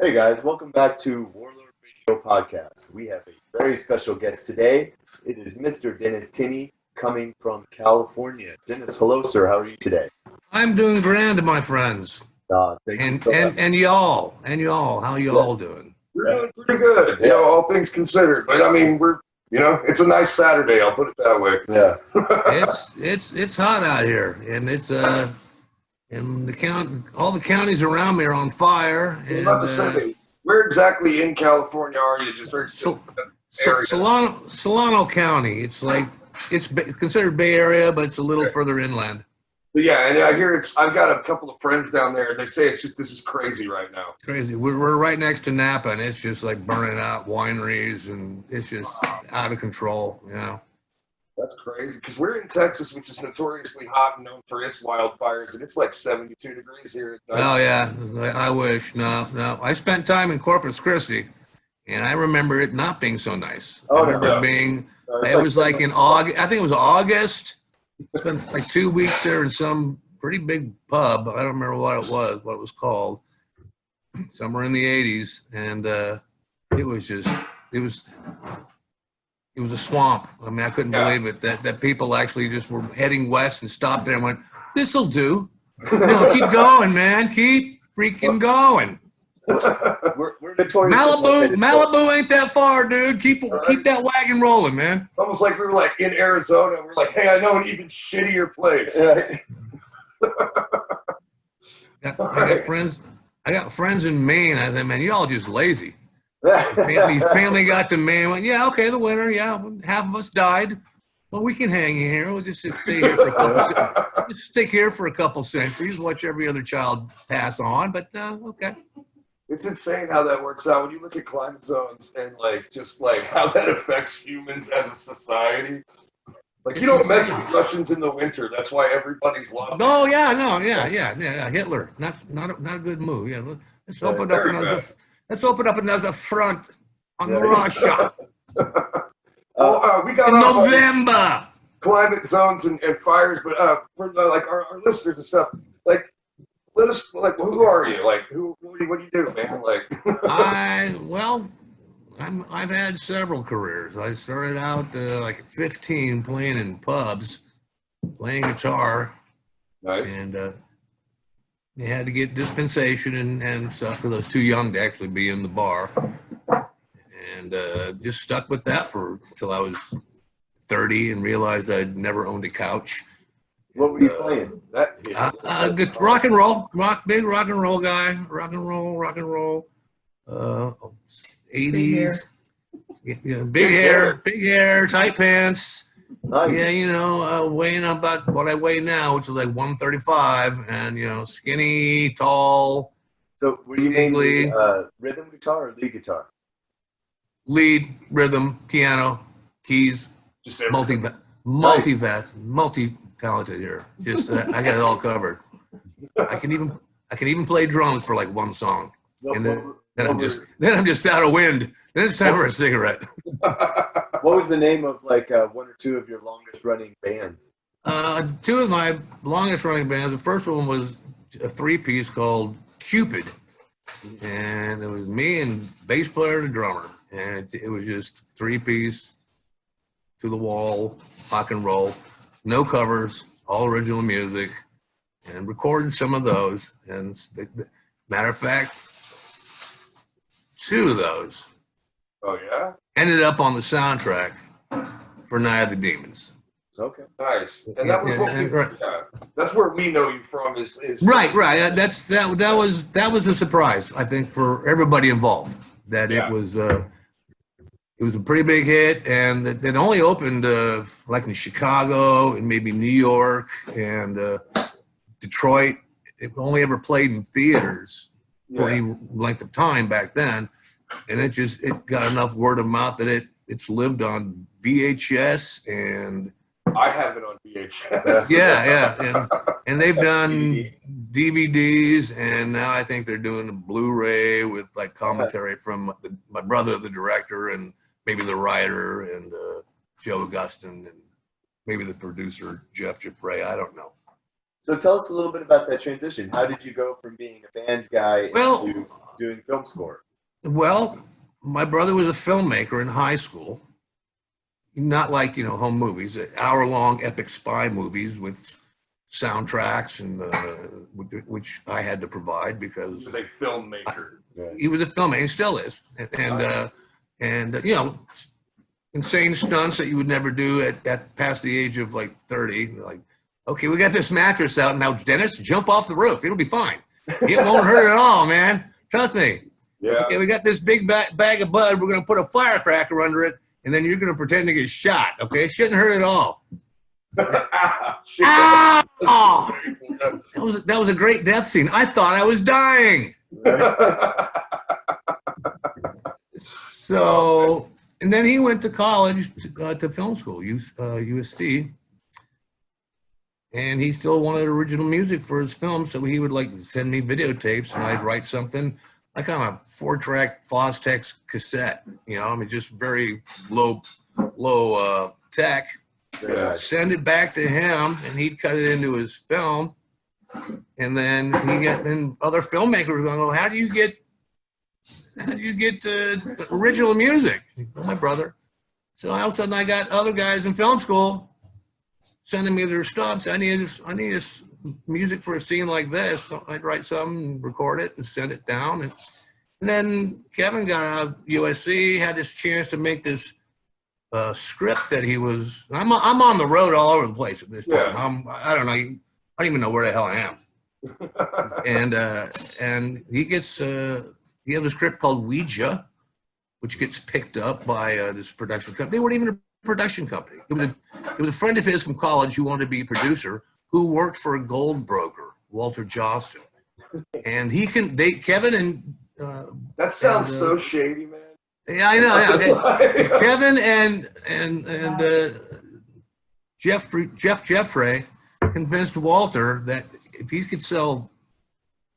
Hey guys, welcome back to Warlord Radio Podcast. We have a very special guest today. It is Mr. Dennis Tenney coming from California. Dennis, hello sir, how are you today? I'm doing grand, my friends. Thank And you so and much. and y'all, how y'all doing? We're doing pretty good, all things considered. But I mean, it's a nice Saturday. I'll put it that way. Yeah. It's hot out here, and it's and all the counties around me are on fire. I was about to say, where exactly in California are you? Just area. Solano County. It's considered Bay Area, but it's a little further inland. So yeah, and I hear I've got a couple of friends down there. They say this is crazy right now. Crazy. We're right next to Napa, and it's just like burning out wineries, and it's just out of control. That's crazy because we're in Texas, which is notoriously hot and known for its wildfires, and it's like 72 degrees here. Oh yeah, I wish. No. I spent time in Corpus Christi, and I remember it not being so nice. I remember it was like in August. I think it was August. Spent like 2 weeks there in some pretty big pub. I don't remember what it was called. Somewhere in the 80s, and it was a swamp. I mean, I couldn't believe it that people actually just were heading west and stopped there and went, "This'll do. Keep going, man. Keep freaking going." We're notorious. Malibu ain't that far, dude. Keep that wagon rolling, man. Almost like we were like in Arizona. We're like, hey, I know an even shittier place. I got friends in Maine. I said, man, you all just lazy. Family got to Maine. Went, yeah, okay, the winter. Yeah, half of us died. Well, we can hang in here. We'll just stay here for a couple. Just stick here for a couple centuries. Watch every other child pass on. But okay. It's insane how that works out when you look at climate zones and just how that affects humans as a society. Like, you don't mess with Russians in the winter. That's why everybody's lost. Oh yeah, no, yeah. Hitler, not a good move. Yeah, let's open up another front on Russia. We got in November. Climate zones and fires, but for our listeners and stuff, let us who are you? What do you do, man? I've had several careers. I started out at 15 playing in pubs, playing guitar. Nice. And they had to get dispensation and stuff because I was too young to actually be in the bar. And just stuck with that until I was 30 and realized I'd never owned a couch. What were you playing? Good rock and roll, big rock and roll guy, rock and roll. 80s, big hair, tight pants. Nice. Yeah, weighing about what I weigh now, which is like 135, and skinny, tall. So were you mainly rhythm guitar or lead guitar? Lead, rhythm, piano, keys, multi-talented here. Just I got it all covered. I can even play drums for like one song, and then I'm just out of wind. Then it's time for a cigarette. What was the name of one or two of your longest running bands? Two of my longest running bands. The first one was a 3-piece called Cupid, and it was me and bass player and a drummer, and it was just 3-piece to the wall rock and roll, no covers, all original music, and recorded some of those. And matter of fact, 2 of those. Oh yeah. Ended up on the soundtrack for Night of the Demons. Okay. Nice. And that was that's where we know you from is right. That was a surprise, I think, for everybody involved. That it was a pretty big hit, and it only opened like in Chicago and maybe New York and Detroit. It only ever played in theaters for any length of time back then, and it got enough word of mouth that it's lived on VHS, and I have it on VHS. and they've done DVDs, and now I think they're doing a Blu-ray with like commentary from my brother, the director, and maybe the writer, and Joe Augustin, and maybe the producer Jeff Giffray. I don't know. So tell us a little bit about that transition. How did you go from being a band guy Well, into doing film score? Well, my brother was a filmmaker in high school. Not like, home movies, hour-long epic spy movies with soundtracks and which I had to provide because He was a filmmaker. He was a filmmaker. He still is, and insane stunts that you would never do at past the age of like 30. Like, okay, we got this mattress out now, Dennis, jump off the roof. It'll be fine. It won't hurt at all, man. Trust me. Yeah. Okay, we got this big bag of bud. We're gonna put a firecracker under it, and then you're gonna pretend to get shot. Okay, shouldn't hurt at all. Ow! That was a great death scene. I thought I was dying. So, and then he went to college to film school, USC, and he still wanted original music for his film. So he would like send me videotapes, and I'd write something like on a 4-track Fostex cassette. Just very low tech. Yeah. Send it back to him, and he'd cut it into his film. And then then other filmmakers were going, "Oh, how do you get original music?" Well, my brother. So all of a sudden, I got other guys in film school sending me their stuff. So I need this music for a scene like this. So I'd write something, record it, and send it down. And then Kevin got out of USC, had this chance to make this script that he was. I'm on the road all over the place at this time. Yeah. I don't know. I don't even know where the hell I am. And he gets he has a script called Ouija, which gets picked up by this production company. They weren't even a production company. It was a friend of his from college who wanted to be a producer who worked for a gold broker, Walter Johnston. And Kevin and that sounds so shady, man. Yeah, I know. Yeah. Kevin and Jeffrey convinced Walter that if he could sell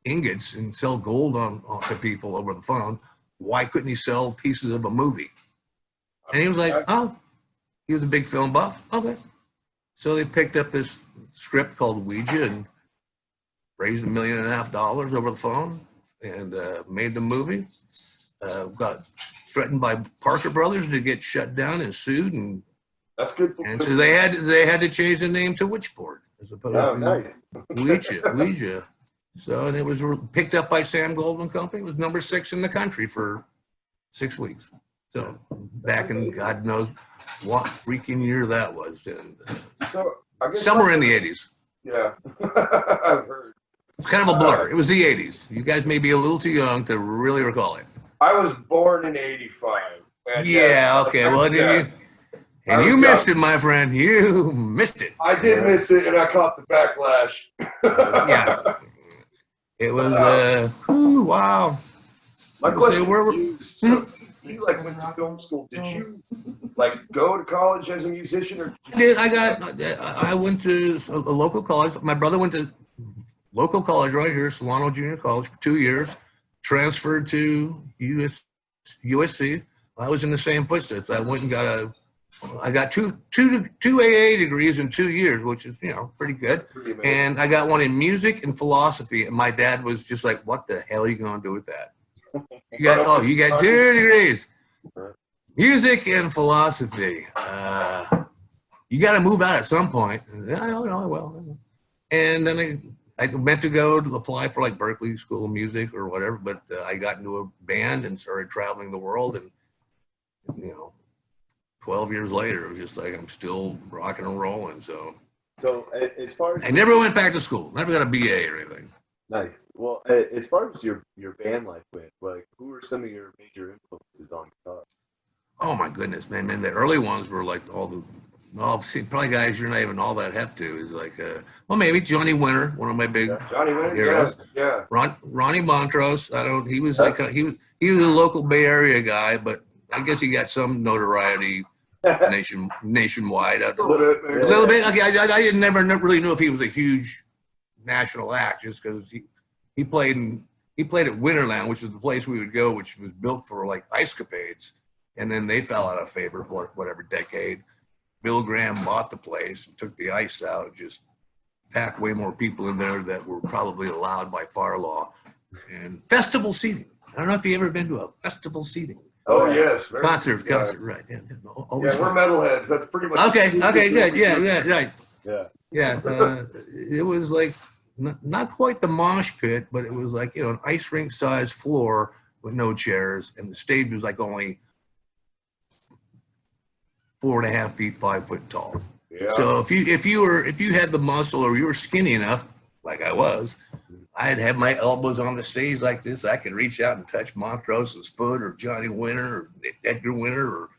ingots and sell gold to people over the phone, why couldn't he sell pieces of a movie? And he was like, "Oh," he was a big film buff. Okay. So they picked up this script called Ouija and raised $1.5 million over the phone and made the movie. Got threatened by Parker Brothers to get shut down and sued, and that's good. And so they had to change the name to Witchboard as opposed to nice. Ouija. So, and it was picked up by Sam Goldwyn Company. It was number 6 in the country for 6 weeks. So back in God knows what freaking year that was, and so I guess somewhere in the 80s. Yeah, I've heard. It's kind of a blur. It was the 80s. You guys may be a little too young to really recall it. I was born in '85. Yeah. Okay. Well, you missed it, my friend. You missed it. I did miss it, and I caught the backlash. Yeah. It was. Wow. My question is, you like went to film school? Did you like go to college as a musician, or? I went to a local college. My brother went to local college right here, Solano Junior College, for 2 years. Transferred to USC. I was in the same footsteps. I went and got two AA degrees in 2 years, which is pretty good. And I got one in music and philosophy. And my dad was just like, "What the hell are you going to do with that? You got 2 degrees, music and philosophy. You got to move out at some point." I don't know. Well, and then I meant to go to apply for like Berkeley School of Music or whatever, but I got into a band and started traveling the world, and 12 years later, it was just like I'm still rocking and rolling. So as far as I never went back to school, never got a BA or anything. Nice. Well, as far as your band life went, like who were some of your major influences on guitar? Oh my goodness, man! The early ones were like probably guys you're not even all that hep to is like maybe Johnny Winter, one of my big Johnny Winter, heroes. Yeah. Ronnie Montrose. He was he was a local Bay Area guy, but I guess he got some notoriety nationwide. A little bit. Okay, I never really knew if he was a huge national act just because he played at Winterland, which is the place we would go, which was built for like ice capades, and then they fell out of favor for whatever decade. Bill Graham bought the place and took the ice out and just packed way more people in there that were probably allowed by fire law, and festival seating. I don't know if you ever been to a festival seating. Oh yes, Concert, right? Yeah, we're metalheads. That's pretty much okay. Good. Yeah, right. Yeah. It was like not quite the mosh pit, but it was like an ice rink sized floor with no chairs, and the stage was like only 4.5 feet, 5 foot tall. Yeah. So if you had the muscle or you were skinny enough, like I was, I'd have my elbows on the stage like this. I could reach out and touch Montrose's foot, or Johnny Winter, or Edgar Winter, or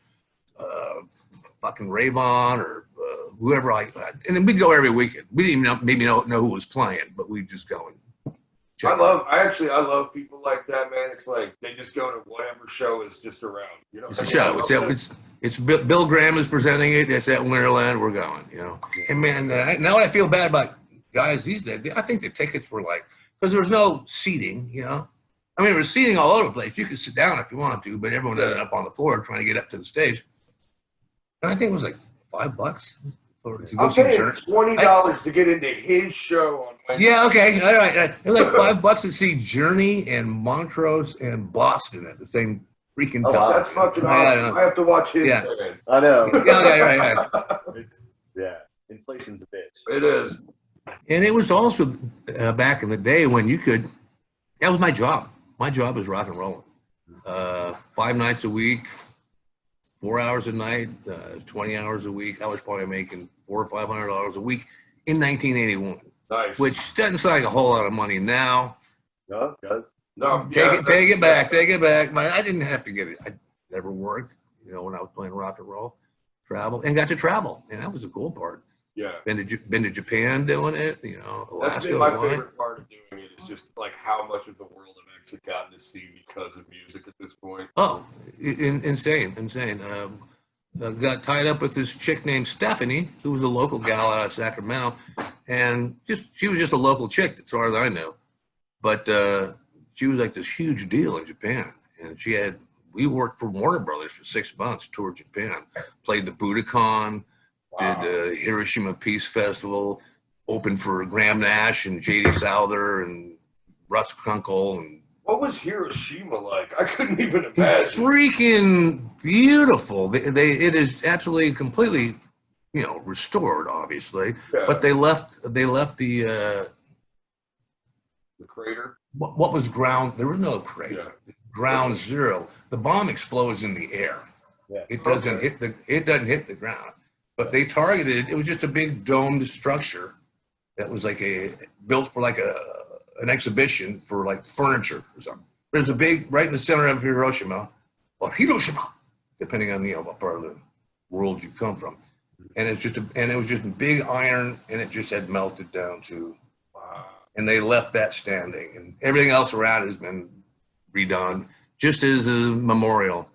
fucking Rayvon, or whoever. And then we'd go every weekend. We didn't even maybe know who was playing, but we'd just go and check. I love people like that, man. It's like they just go to whatever show is just around. It's a show. It's Bill Graham is presenting it. It's at Winterland. We're going. And man, now I feel bad about guys these days. I think the tickets were like, because there was no seating. I mean, there was seating all over the place. You could sit down if you wanted to, but everyone ended up on the floor trying to get up to the stage. And I think it was like $5 to go see church. $20 to get into his show on Wednesday. Yeah, okay, all right. It was like $5 to see Journey and Montrose and Boston at the same freaking time. That's fucking awesome. I have to watch his. Yeah. I know. Yeah, okay, right. Inflation's a bitch. It is. And it was also back in the day when that was my job. My job was rock and rolling. 5 nights a week, 4 hours a night, 20 hours a week. I was probably making $400 or $500 a week in 1981. Nice. Which doesn't sound like a whole lot of money now. No, it does. No, take it back. I didn't have to get it. I never worked, when I was playing rock and roll, and got to travel, and that was the cool part. Yeah. Been to Japan doing it, Alaska. That's been my favorite part of doing it. Is just like how much of the world I've actually gotten to see because of music at this point. Oh, insane. Got tied up with this chick named Stephanie, who was a local gal out of Sacramento, and she was just a local chick, as far as I know. But she was like this huge deal in Japan, and we worked for Warner Brothers for 6 months, toured Japan, played the Budokan. Wow. Did Hiroshima Peace Festival, opened for Graham Nash and J.D. Souther and Russ Kunkel. And what was Hiroshima like? I couldn't even imagine. Freaking beautiful. It is absolutely completely, restored, obviously. Yeah. But they left the crater. What was ground? There was no crater. Yeah. Ground zero. The bomb explodes in the air. Yeah. It doesn't hit the ground. But they targeted it was just a big domed structure that was like built for like an exhibition for like furniture or something. There's a big right in the center of Hiroshima, or Hiroshima, depending on what part of the world you come from. And it was just big iron, and it just had melted down to. And they left that standing, and everything else around it has been redone, just as a memorial.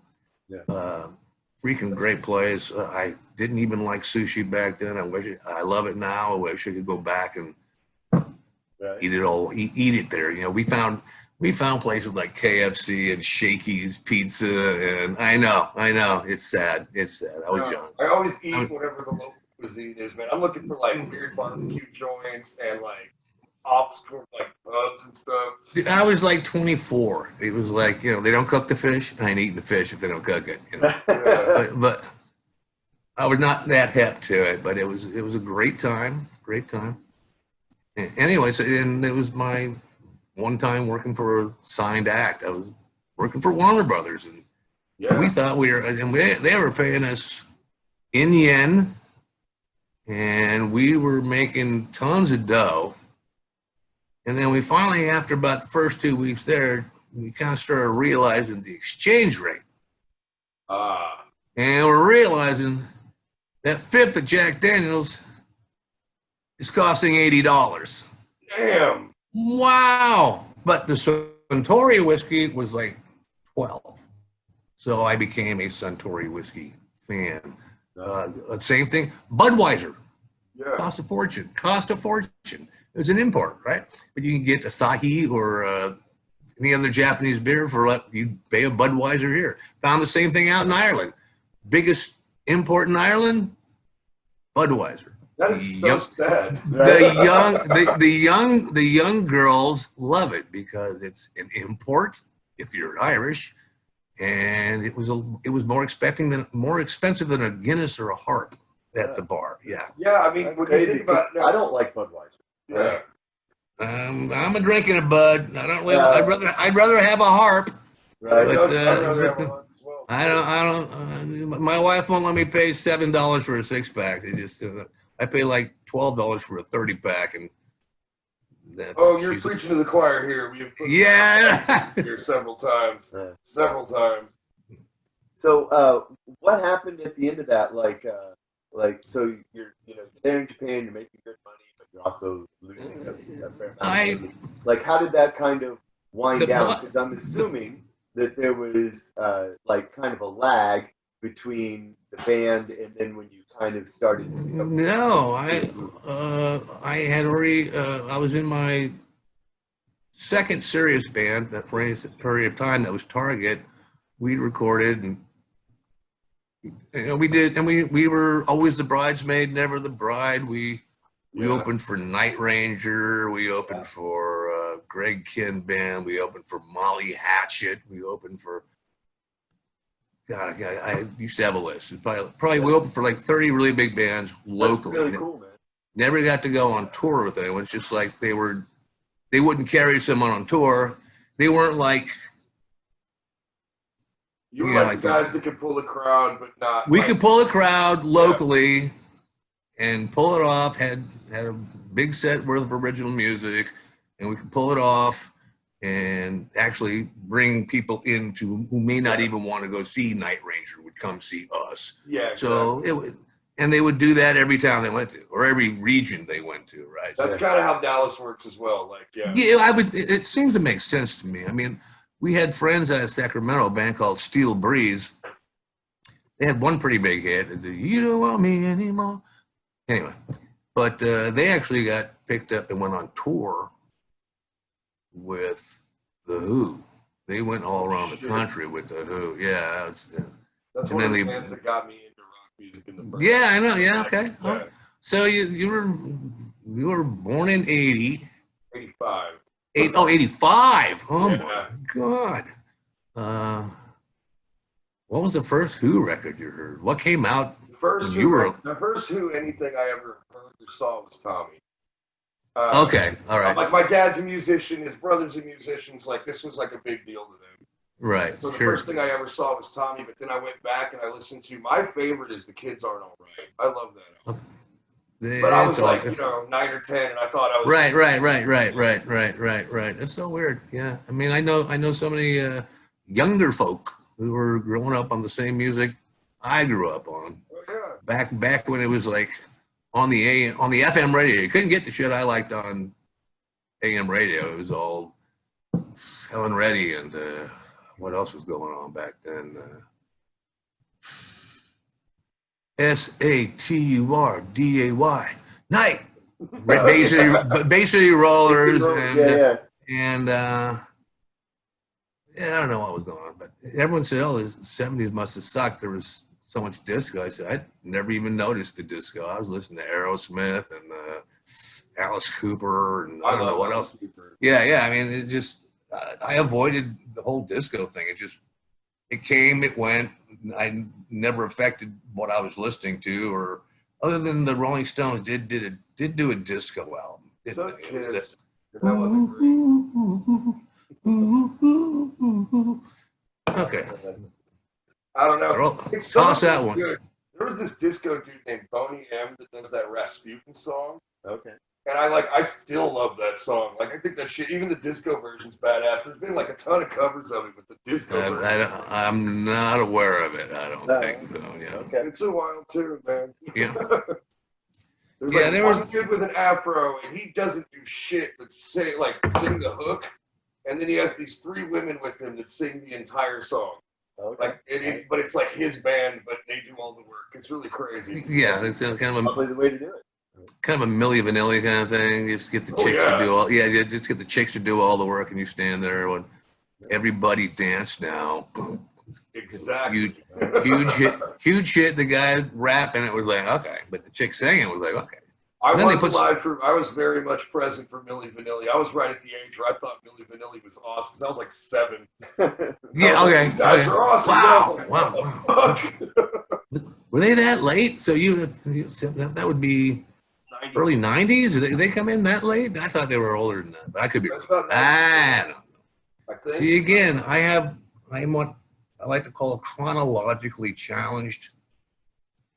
Yeah. Freaking great place. I didn't even like sushi back then. I love it now. I wish I could go back and eat it there. We found places like KFC and Shakey's Pizza, and I know. It's sad. I was young. I always eat whatever the local cuisine is, man. I'm looking for like weird barbecue joints and like ops for like pubs and stuff. I was like 24. It was like, they don't cook the fish. I ain't eating the fish if they don't cook it. Yeah. But I was not that hip to it, but it was a great time. Anyways, and it was my one time working for a signed act. I was working for Warner Brothers, and we thought they were paying us in yen, and we were making tons of dough. And then we finally, after about the first 2 weeks there, we kind of started realizing the exchange rate. And we're realizing that fifth of Jack Daniels is costing $80. Damn. Wow. But the Suntory whiskey was like 12. So I became a Suntory whiskey fan. Same thing. Budweiser. Yeah. Cost a fortune. It was an import, right? But you can get Asahi or any other Japanese beer for you pay a Budweiser here. Found the same thing out in Ireland. Biggest import in Ireland, Budweiser. That is so sad. The young girls love it because it's an import if you're Irish, and it was more expensive than a Guinness or a harp at the bar. Yeah. Yeah, I mean, That's when crazy. you think about it, I don't like Budweiser. yeah. I'm a drinking a Bud. I don't. I'd rather have a harp. Right. But, I don't. My wife won't let me pay $7 for a 6-pack. It just. I pay like $12 for a 30-pack, and that's. Oh, you're preaching to the choir here. We've put here several times. Several times. So, what happened at the end of that? So you're there in Japan, you're making good money, but you're also losing a fair amount of money. Like, how did that kind of wind down? Because I'm assuming that there was kind of a lag between the band and then when you kind of started. No, I had already. I was in my second serious band that for any period of time that was Target. We recorded and. We did, and we were always the bridesmaid, never the bride. We opened for Night Ranger. We opened for Greg Kinn Band. We opened for Molly Hatchet. We opened for God. I used to have a list. Probably we opened for like 30 really big bands locally. That's really cool, man. Never got to go on tour with anyone. It's just like they wouldn't carry someone on tour. They weren't like. You were like the guys that could pull a crowd, but not. We could pull a crowd locally and pull it off. Had a big set worth of original music, and we could pull it off and actually bring people who may not even want to go see Night Ranger would come see us. Yeah. So and they would do that every town they went to, or every region they went to, right? That's kind of how Dallas works as well. It seems to make sense to me. I mean. We had friends out of Sacramento, a band called Steel Breeze. They had one pretty big hit. You don't want me anymore. Anyway, but they actually got picked up and went on tour with The Who. They went all around the country with The Who. Yeah. That's one of the bands that got me into rock music in the first Yeah, I know. Yeah, okay. Yeah. So you were born in 80. 85. 85. Oh, yeah. my God. What was the first Who record you heard? What came out? The first Who anything I ever heard or saw was Tommy. Okay, all right. Like my dad's a musician, his brother's a musician. Like this was like a big deal to them. Right. So the first thing I ever saw was Tommy, but then I went back and I listened to my favorite is The Kids Aren't All Right. I love that album. But I was 9 or 10, and I thought I was right. It's so weird. Yeah, I mean, I know so many younger folk who were growing up on the same music I grew up on. Oh, yeah. Back when it was like on the FM radio, you couldn't get the shit I liked on AM radio. It was all Helen Reddy and what else was going on back then? SATURDAY night. Basically rollers and I don't know what was going on, but everyone said, "Oh, the '70s must have sucked. There was so much disco." I said, "I never even noticed the disco. I was listening to Aerosmith and Alice Cooper and I don't know what else." Yeah. I mean, it just I avoided the whole disco thing. It came, it went. I never affected what I was listening to, or other than the Rolling Stones did do a disco album. So Kiss. Okay. I don't know. Toss that one. Good. There was this disco dude named Boney M that does that Rasputin song. Okay. And I still love that song. Like, I think that shit, even the disco version's badass. There's been like a ton of covers of it, but the disco version. I'm not aware of it. I don't think so. Yeah. Okay. It's a wild tune, man. Yeah. There was one dude with an afro, and he doesn't do shit but sing the hook, and then he has these 3 women with him that sing the entire song. Okay. But it's like his band, but they do all the work. It's really crazy. Yeah, it's kind of Probably the way to do it. Kind of a Milli Vanilli kind of thing. Just get the chicks to do all. Yeah, just get the chicks to do all the work, and you stand there when everybody dance now. Exactly. Huge hit. The guy rapping it was like okay, but the chick singing was like okay. I was very much present for Milli Vanilli. I was right at the age where I thought Milli Vanilli was awesome because I was like 7. Yeah, okay. You guys are awesome. Wow. Were they that late? So that would be 90s. early 90s? Did they come in that late? I thought they were older than that, but I could be wrong. I don't know. See, again, I'm what I like to call chronologically challenged.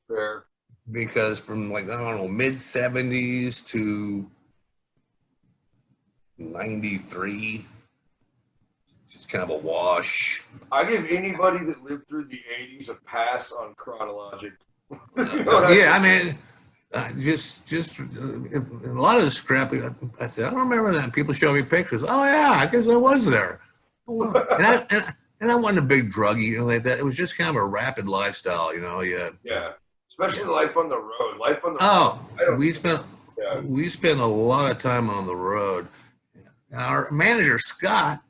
Fair. Because from like, I don't know, mid 70s to 93, it's kind of a wash. I give anybody that lived through the 80s a pass on chronologic. Yeah, I mean, just if, a lot of the scrap, I said, I don't remember that. People show me pictures. Oh yeah, I guess I was there. And I wasn't a big druggie or like that. It was just kind of a rapid lifestyle, Yeah. Especially life on the road. Oh, we spent a lot of time on the road. Our manager, Scott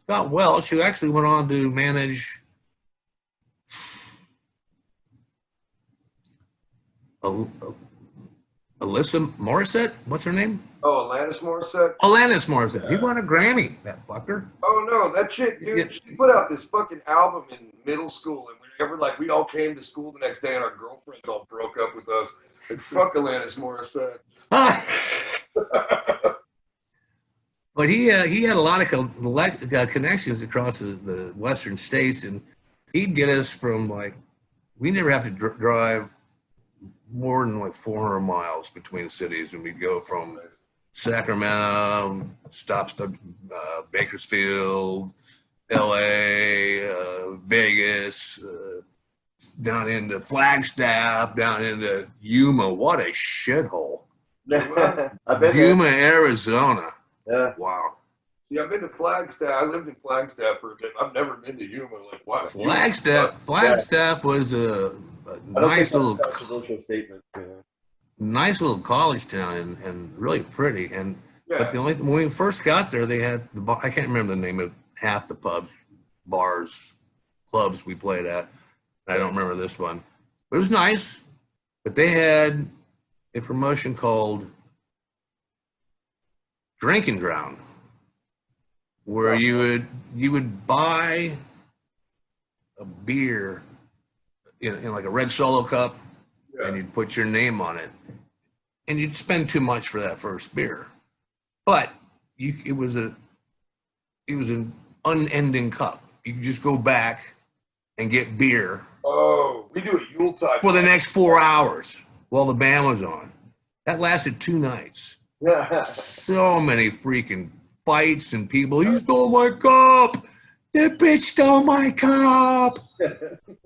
Welsh, who actually went on to manage Alyssa Morissette. What's her name? Oh, Alanis Morissette. Alanis Morissette. He won a Grammy, that fucker. Oh no, that chick, dude. Yeah. She put out this fucking album in middle school, and we all came to school the next day, and our girlfriends all broke up with us. And fuck Alanis Morissette. But he had a lot of connections across the western states, and he'd get us from we never have to drive more than 400 miles between cities, and we'd go from Sacramento, stops to Bakersfield, LA, Vegas, down into Flagstaff, down into Yuma. What a shithole. Yuma, Arizona. Yeah. Wow. See, I've been to Flagstaff. I lived in Flagstaff for a bit. I've never been to Yuma. Wow. Flagstaff was a nice little controversial statement. Yeah. Nice little college town and really pretty. But when we first got there, they had I can't remember the name of half the pubs, bars, clubs we played at. I don't remember this one. But it was nice. But they had a promotion called Drink and Drown, where you would buy a beer in like a red Solo cup, and you'd put your name on it, and you'd spend too much for that first beer, but it was an unending cup. You could just go back and get beer. Oh, we do a Yuletide for the next 4 hours while the band was on. That lasted 2 nights. So many freaking fights and people. You stole my cup. That bitch stole my cup.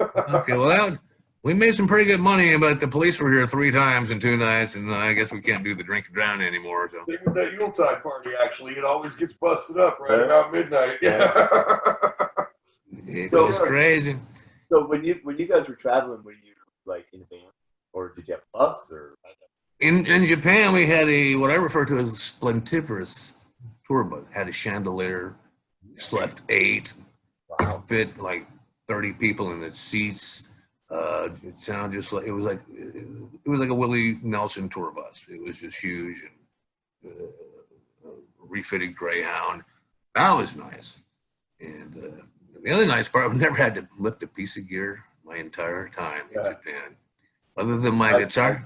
Okay, well, we made some pretty good money, but the police were here 3 times in 2 nights, and I guess we can't do the drink and drown anymore. So. With that Yuletide party, actually, it always gets busted up right about midnight. Yeah. It was crazy. So when you guys were traveling, were you in a van, or did you have a bus, or? In Japan, we had what I refer to as a splendiferous tour bus. Had a chandelier, slept 8, fit 30 people in the seats. It sounded just like it was like a Willie Nelson tour bus. It was just huge and refitted Greyhound. That was nice. And the other nice part, I've never had to lift a piece of gear my entire time in Japan, other than my guitar.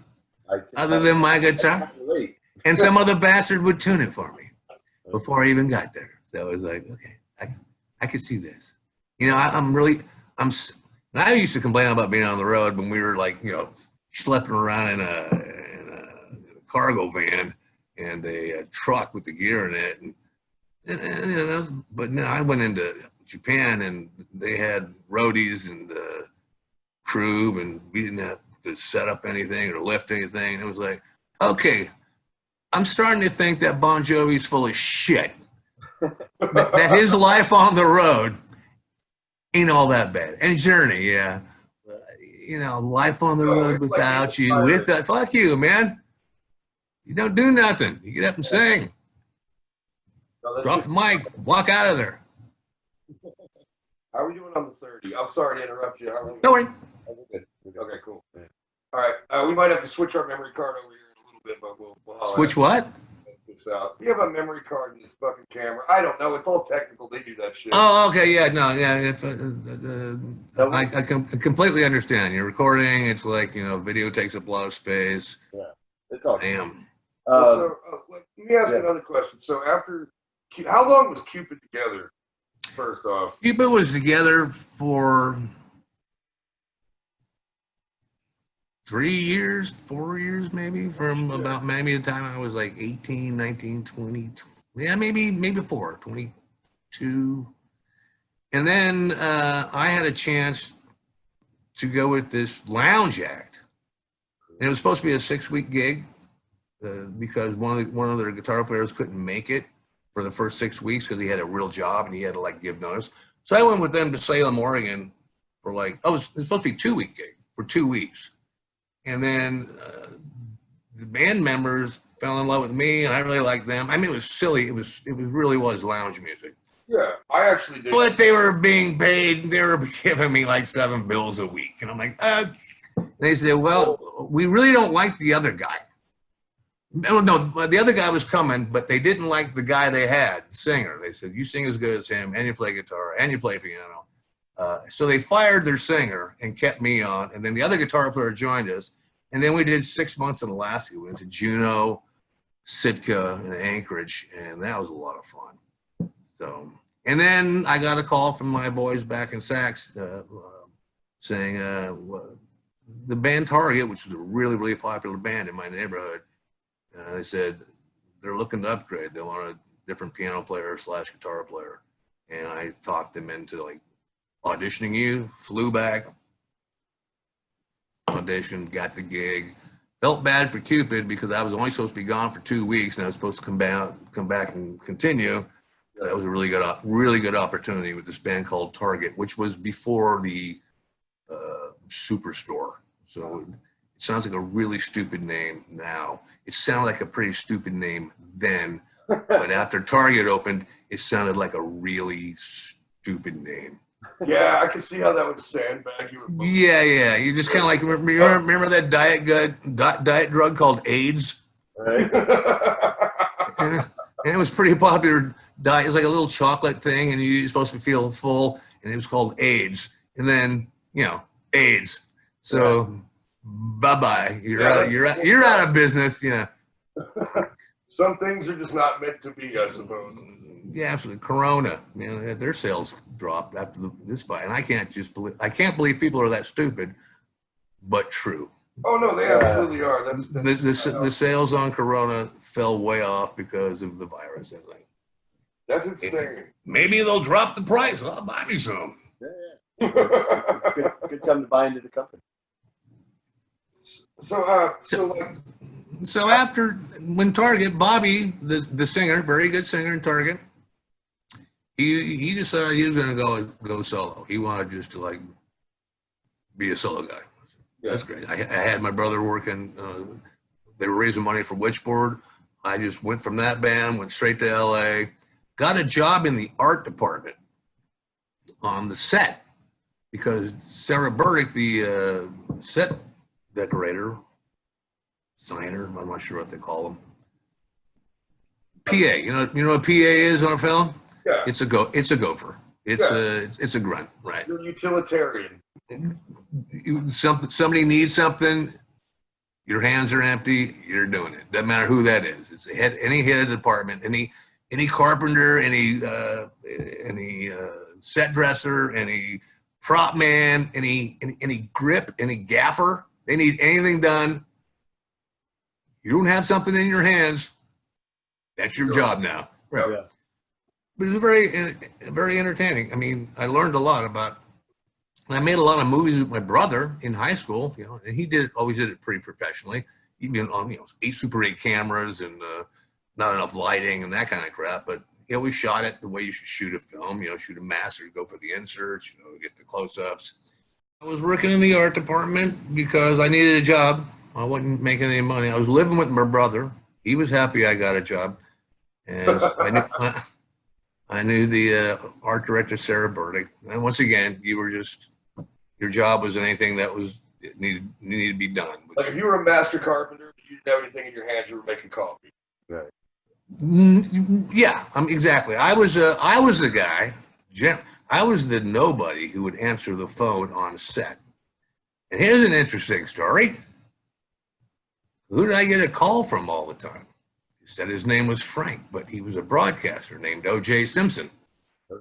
And some other bastard would tune it for me before I even got there. So I was like, okay, I could see this. I used to complain about being on the road when we were schlepping around in a cargo van and a truck with the gear in it. But no, I went into Japan and they had roadies and crew, and we didn't have to set up anything or lift anything. And it was like, okay, I'm starting to think that Bon Jovi's full of shit. That his life on the road ain't all that bad. And Journey, yeah. Life on the road without you. Fuck you, man. You don't do nothing. You get up and sing. Drop the mic. Walk out of there. How are we doing on the 30? I'm sorry to interrupt you. Don't worry. Okay, cool. All right, we might have to switch our memory card over here in a little little bit, but we'll Switch what? This out. You have a memory card in this fucking camera. I don't know. It's all technical. They do that shit. Oh, okay, yeah, no, yeah. If, I completely understand. You're recording. It's like, you know, video takes up a lot of space. Yeah, it's all. Damn. So let me ask another question. So after, how long was Cupid together? First off, Cupid was together for 3 years, 4 years, maybe, from about maybe the time I was like 18, 19, 20. Yeah, maybe 22. And then I had a chance to go with this lounge act. And it was supposed to be a 6-week gig because one of their guitar players couldn't make it for the first 6 weeks because he had a real job and he had to like give notice. So I went with them to Salem, Oregon for like, it was supposed to be a 2-week gig for 2 weeks. And then the band members fell in love with me, and I really liked them. I mean, it was silly. It really was lounge music. Yeah, I actually did. But they were being paid. They were giving me like $7 a week, and I'm like, they said, well, we really don't like the other guy. No, the other guy was coming, but they didn't like the guy they had, the singer. They said, you sing as good as him, and you play guitar, and you play piano. So they fired their singer and kept me on, and then the other guitar player joined us, and then we did 6 months in Alaska. We went to Juneau, Sitka, and Anchorage, and that was a lot of fun. So, and then I got a call from my boys back in Sax saying the band Target, which was a really, really popular band in my neighborhood, they said they're looking to upgrade. They want a different piano player / guitar player, and I talked them into like auditioning you, flew back, auditioned, got the gig. Felt bad for Cupid because I was only supposed to be gone for 2 weeks and I was supposed to come back and continue. That was a really good opportunity with this band called Target, which was before the Superstore. So it sounds like a really stupid name now. It sounded like a pretty stupid name then, but after Target opened, it sounded like a really stupid name. Yeah, I can see how that would sandbag you. Yeah. You just kind of like remember that diet drug called AIDS, Right. and it was pretty popular. Diet. It was like a little chocolate thing, and you're supposed to feel full, and it was called AIDS. And then AIDS. So bye. You're out of business. Yeah. Some things are just not meant to be, I suppose. Yeah, absolutely. Corona, their sales dropped after this fight, and I can't believe people are that stupid, but true. Oh no, they absolutely are. That's the sales on Corona fell way off because of the virus. That's insane. Maybe they'll drop the price. I'll buy me some. Yeah. Good time to buy into the company. So after when Target, Bobby, the singer, very good singer in Target, he decided he was going to go solo. He wanted just to like be a solo guy. Yeah. That's great. I had my brother working. They were raising money for Witchboard. I just went from that band, went straight to LA, got a job in the art department on the set because Sarah Burdick, the set decorator, signer, I'm not sure what they call them. PA, you know what PA is on a film? Yeah. It's a gopher. It's a grunt, right? You're utilitarian. Somebody needs something, your hands are empty, you're doing it. Doesn't matter who that is. It's any head of department, any carpenter, any set dresser, any prop man, any grip, any gaffer. They need anything done. You don't have something in your hands, that's your job now. Right. Yeah. But it was very entertaining. I mean, I learned a lot about. I made a lot of movies with my brother in high school, and he always did it pretty professionally. Even on 8 Super 8 cameras and not enough lighting and that kind of crap. But he always shot it the way you should shoot a film. Shoot a master, go for the inserts, get the close-ups. I was working in the art department because I needed a job. I wasn't making any money. I was living with my brother. He was happy I got a job. And I knew the art director, Sarah Burdick. And once again, your job was anything that needed to be done. Like if you were a master carpenter, you didn't have anything in your hands. You were making coffee. Right. Yeah, exactly. I was the guy. I was the nobody who would answer the phone on set. And here's an interesting story. Who did I get a call from all the time? He said his name was Frank, but he was a broadcaster named O.J. Simpson.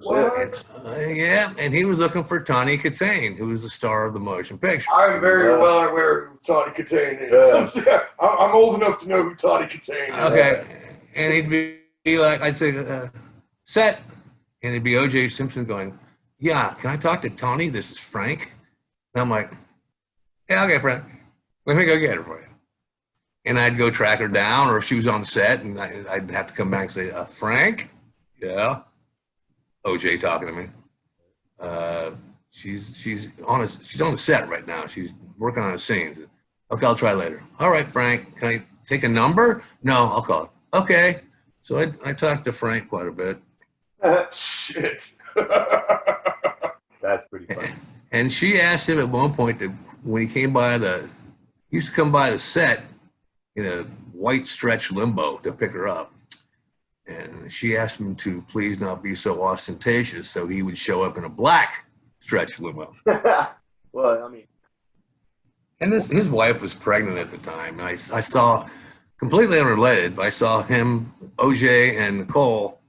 What? Yeah, and he was looking for Tawny Katane, who was the star of the motion picture. I'm very well aware who Tawny Katane is. I'm old enough to know who Tawny Katane is. Okay, and he'd be like, I'd say, set, and it'd be O.J. Simpson going, yeah, can I talk to Tawny? This is Frank. And I'm like, yeah, okay, Frank, let me go get her for you. And I'd go track her down, or if she was on set, and I'd have to come back and say, Frank? Yeah. OJ talking to me. She's on the set right now. She's working on a scene. Okay, I'll try later. All right, Frank, can I take a number? No, I'll call it. Okay. So I talked to Frank quite a bit. Shit. That's pretty funny. And she asked him at one point when he came by he used to come by the set in a white stretch limo to pick her up. And she asked him to please not be so ostentatious, so he would show up in a black stretch limo. Well, I mean. And his wife was pregnant at the time. And I saw, completely unrelated, but I saw him, OJ, and Nicole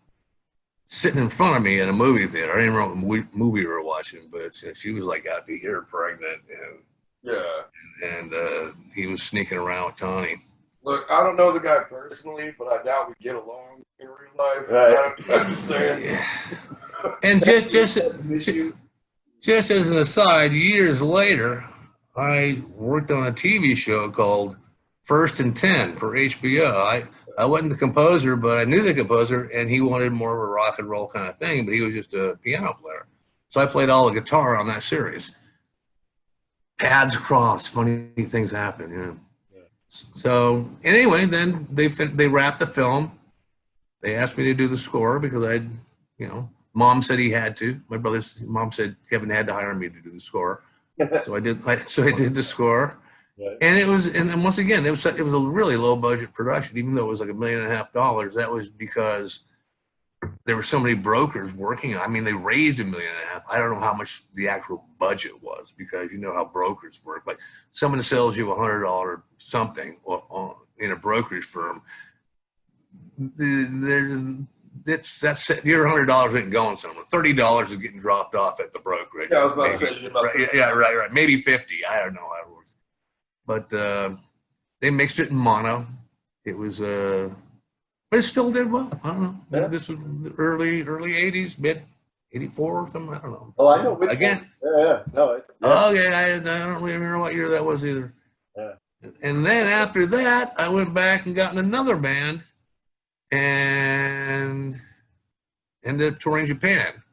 sitting in front of me in a movie theater. I didn't know what movie we were watching, but she was like out to here pregnant. And, yeah. And he was sneaking around with Tawny. Look, I don't know the guy personally, but I doubt we get along in real life. Right. I'm just saying. Yeah. And just as an aside, years later, I worked on a TV show called First and 10 for HBO. I wasn't the composer, but I knew the composer, and he wanted more of a rock and roll kind of thing, but he was just a piano player. So I played all the guitar on that series. Paths cross, funny things happen, you know. So anyway, then they wrapped the film. They asked me to do the score because Mom said he had to. My brother's mom said Kevin had to hire me to do the score. So I did the score. Right. And once again, it was a really low budget production, even though it was like $1.5 million. That was because there were so many brokers working. I mean, they raised $1.5 million. I don't know how much the actual budget was, because you know how brokers work. Like someone sells you $100 something in a brokerage firm, that's your $100 ain't going somewhere. $30 is getting dropped off at the brokerage. Yeah, I was about to say about right. Maybe 50. I don't know how it works. But they mixed it in mono. It was but it still did well. I don't know. Yeah. This was the early 80s, mid 84 or something. I don't know. Oh, I know which Again. one. Yeah. No, it's. Yeah. Oh, yeah. I don't really remember what year that was either. Yeah. And then after that, I went back and got in another band and ended up touring Japan.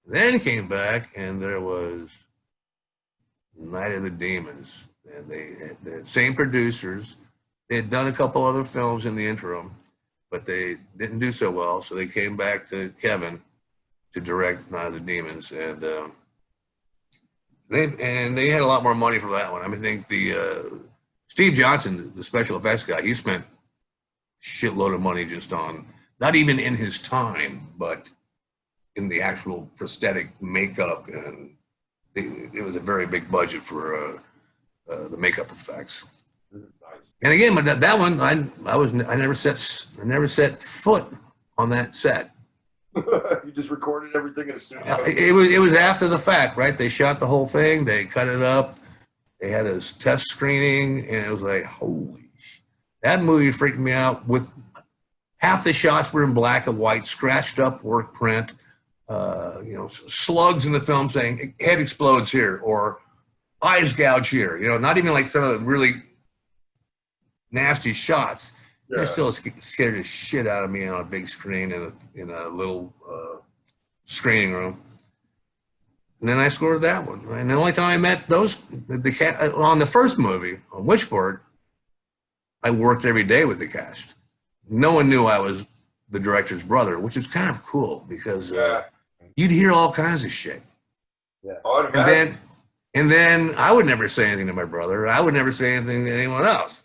Then came back, and there was Night of the Demons. And they had the same producers. They had done a couple other films in the interim, but they didn't do so well. So they came back to Kevin to direct Night of the Demons, and they had a lot more money for that one. I mean, I think the Steve Johnson, the special effects guy, he spent a shitload of money just on, not even in his time, but in the actual prosthetic makeup, and it was a very big budget for the makeup effects. And again, but that one, I never set foot on that set. You just recorded everything in a studio. It was after the fact, right? They shot the whole thing. They cut it up. They had a test screening, and it was like, holy! That movie freaked me out. With half the shots were in black and white, scratched up work print. Slugs in the film saying head explodes here or eyes gouge here. Not even like some of the really nasty shots. Yeah. It still scared the shit out of me on a big screen in a little screening room. And then I scored that one. And the only time I met on the first movie, on Witchboard, I worked every day with the cast. No one knew I was the director's brother, which is kind of cool because you'd hear all kinds of shit. Yeah. And then I would never say anything to my brother. I would never say anything to anyone else.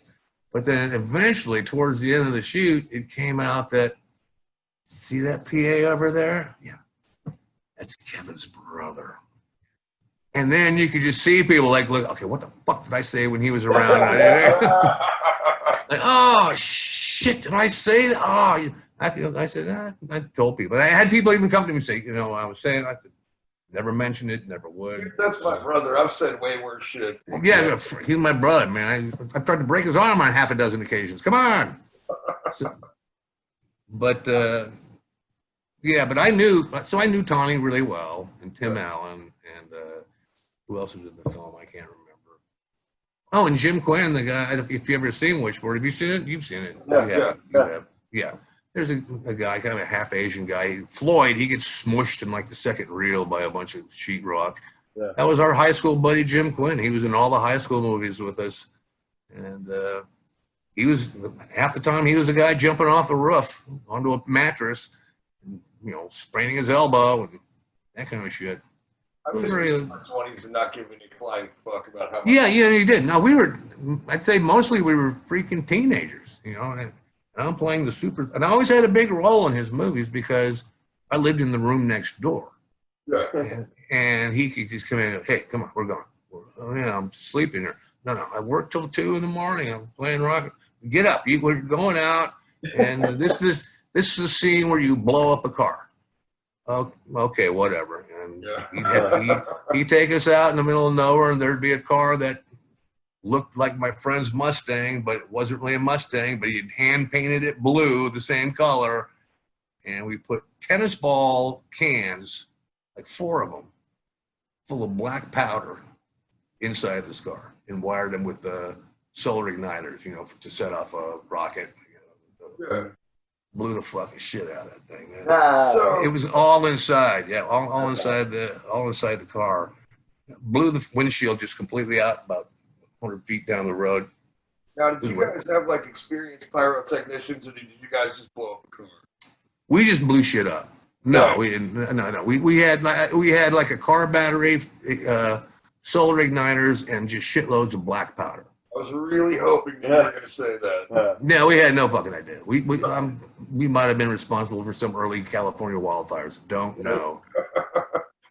But then eventually, towards the end of the shoot, it came out that, see that PA over there? Yeah, that's Kevin's brother. And then you could just see people like, look, okay, what the fuck did I say when he was around? Like, oh, shit, did I say that? Oh, I said, I told people. I had people even come to me and say, I was saying, I said, never mentioned it, never would. Dude, that's my brother. I've said way worse shit. Yeah, he's my brother, man. I tried to break his arm on half a dozen occasions. Come on. But I knew Tawny really well, and Tim Allen, and who else was in the film? I can't remember. Oh, and Jim Quinn, the guy. If you ever seen Wishboard, have you seen it? You've seen it. Yeah. There's a guy, kind of a half Asian guy, Floyd. He gets smushed in like the second reel by a bunch of sheetrock. Yeah. That was our high school buddy Jim Quinn. He was in all the high school movies with us, and he was half the time he was the guy jumping off the roof onto a mattress, spraining his elbow and that kind of shit. I was in my 20s and not giving a flying fuck about how much. Yeah, you did. No, I'd say mostly we were freaking teenagers, and I'm playing the super, and I always had a big role in his movies because I lived in the room next door. Yeah. And he could just come in and, hey, come on, we're going. I'm sleeping here. No, I work till 2 a.m. I'm playing rock. Get up, we're going out, and this is a scene where you blow up a car. Oh, okay, whatever. And he'd take us out in the middle of nowhere, and there'd be a car that looked like my friend's Mustang, but it wasn't really a Mustang, but he'd hand painted it blue, the same color, and we put tennis ball cans, like 4 of them, full of black powder inside this car, and wired them with solar igniters, to set off a rocket. Blew the fucking shit out of that thing, man. So it was all inside, all inside the car. Blew the windshield just completely out about 100 feet down the road. Now, did you guys have like experienced pyrotechnicians, or did you guys just blow up a car? We just blew shit up. No, we didn't. No. We had like a car battery, solar igniters, and just shitloads of black powder. I was really hoping you were going to say that. No, we had no fucking idea. We might have been responsible for some early California wildfires. Don't know.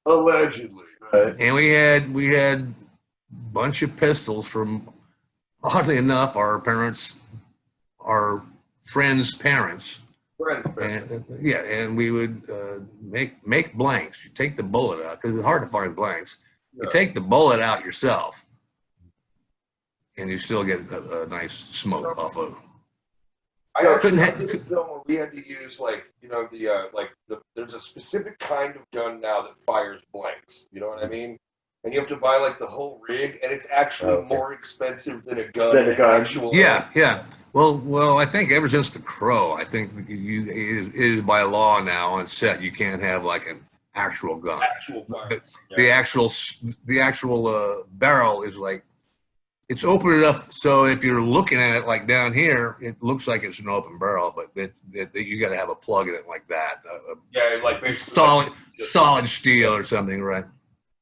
Allegedly. Right? And we had a bunch of pistols from, oddly enough, our friends' parents. And we would make blanks. You take the bullet out, because it's hard to find blanks. You take the bullet out yourself, and you still get a nice smoke off of it. I actually had a film where we had to use there's a specific kind of gun now that fires blanks. You know what I mean? And you have to buy like the whole rig, and it's actually more expensive than a gun. Yeah. Well, I think ever since The Crow, I think it is by law now on set you can't have like an actual gun. The actual barrel is like, it's open enough so if you're looking at it like down here, it looks like it's an open barrel, but you got to have a plug in it like that. Like basically solid steel or something, right?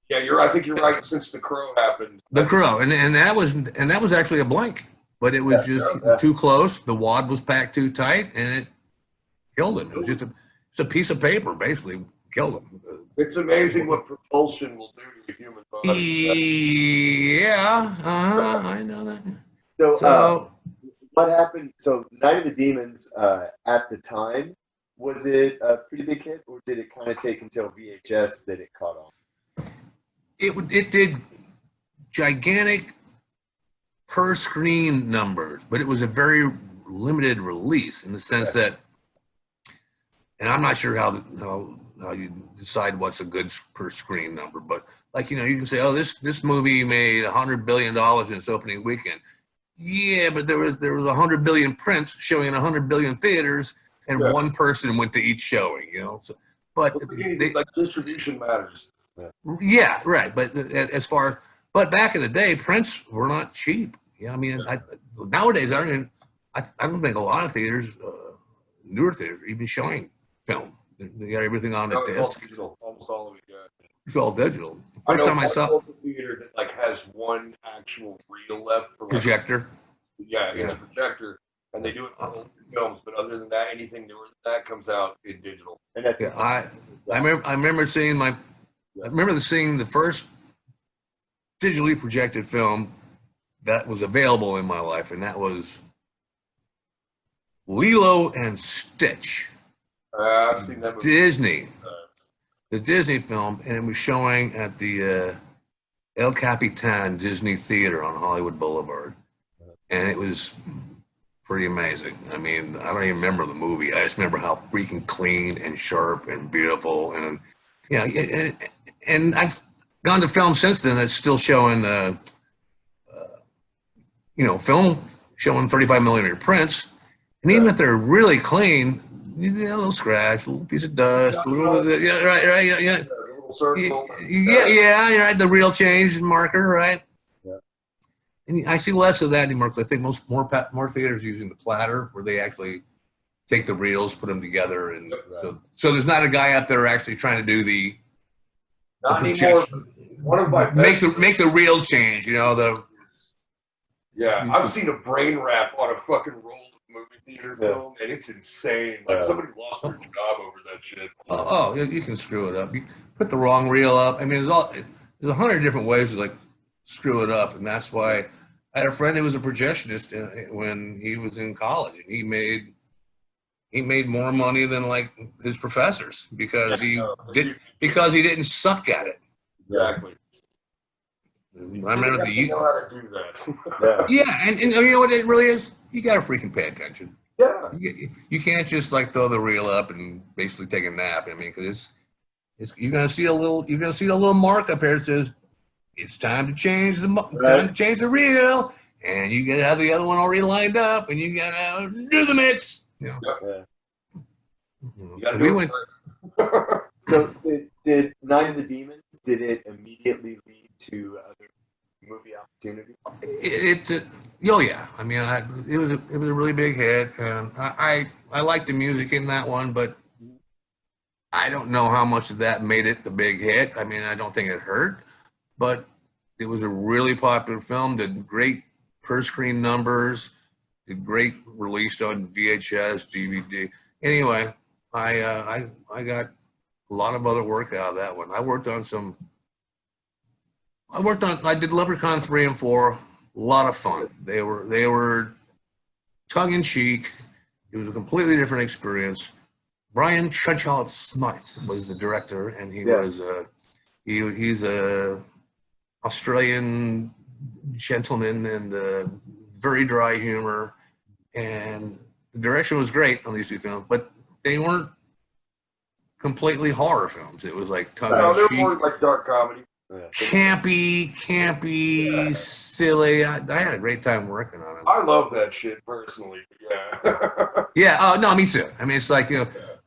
Yeah, I think you're right. Since The Crow happened, The Crow, and that was actually a blank, but it was just too close. The wad was packed too tight, and it killed him. It was just a piece of paper, basically killed him. It's amazing what propulsion will do to a human body. Yeah, I know that. So what happened? So Night of the Demons, at the time, was it a pretty big hit, or did it kind of take until VHS that it caught on? It did gigantic per screen numbers, but it was a very limited release in the sense that, and I'm not sure how you decide what's a good per screen number, but like, you can say, oh, this movie made $100 billion in its opening weekend. Yeah, but there was 100 billion prints showing in 100 billion theaters, and one person went to each showing, So, but distribution matters. Yeah, right. But but back in the day, prints were not cheap. Nowadays, I don't think a lot of theaters, newer theaters, are even showing film. They got everything on a disc. Almost all of it, It's all digital. First time I saw a theater that has one actual reel left for projector. Yeah, it's a projector, and they do it for old films. But other than that, anything newer than that comes out in digital. And I remember seeing the first digitally projected film that was available in my life, and that was Lilo and Stitch. I've seen that movie. Disney. The Disney film, and it was showing at the El Capitan Disney Theater on Hollywood Boulevard. And it was pretty amazing. I mean, I don't even remember the movie. I just remember how freaking clean and sharp and beautiful. And, you know, and I've gone to film since then that's still showing, film showing 35 millimeter prints. And even if they're really clean, a little scratch, a little piece of dust, a little bit, yeah, right, yeah. A little circle. Yeah, you're right. The real change marker, right? Yeah. And I see less of that anymore. I think more theaters using the platter, where they actually take the reels, put them together, and so there's not a guy out there actually trying to do the Not anymore. One of my make the reel change. I've seen a brain wrap on a fucking roll of movie theater film, and it's insane. Like somebody lost their job over that shit. Oh, you can screw it up. You put the wrong reel up. I mean, there's 100 different ways to like screw it up, and that's why I had a friend who was a projectionist when he was in college, and he made more money than like his professors because he didn't suck at it. Exactly. I remember you know how to do that. and you know what it really is? You got to freaking pay attention. Yeah. You can't just like throw the reel up and basically take a nap. I mean, because you're gonna see a little mark up here that says it's time to change the reel, and you gotta have the other one already lined up, and you gotta do the mix. You know. So did Night of the Demons? Did it immediately lead to other movie opportunities? I mean, it was a really big hit, and I liked the music in that one, but I don't know how much of that made it the big hit. I mean, I don't think it hurt, but it was a really popular film. Did great per screen numbers. Did great released on VHS, DVD. Anyway, I got a lot of other work out of that one. I did Leprechaun 3 and 4. A lot of fun. They were tongue in cheek. It was a completely different experience. Brian Churchill Smythe was the director, and he's a Australian gentleman and very dry humor, and the direction was great on these two films, but they weren't completely horror films. It was like tongue in cheek. They're more like dark comedy. Campy, silly. I had a great time working on it. I love that shit personally. Yeah. Yeah. Oh no, me too. I mean, it's like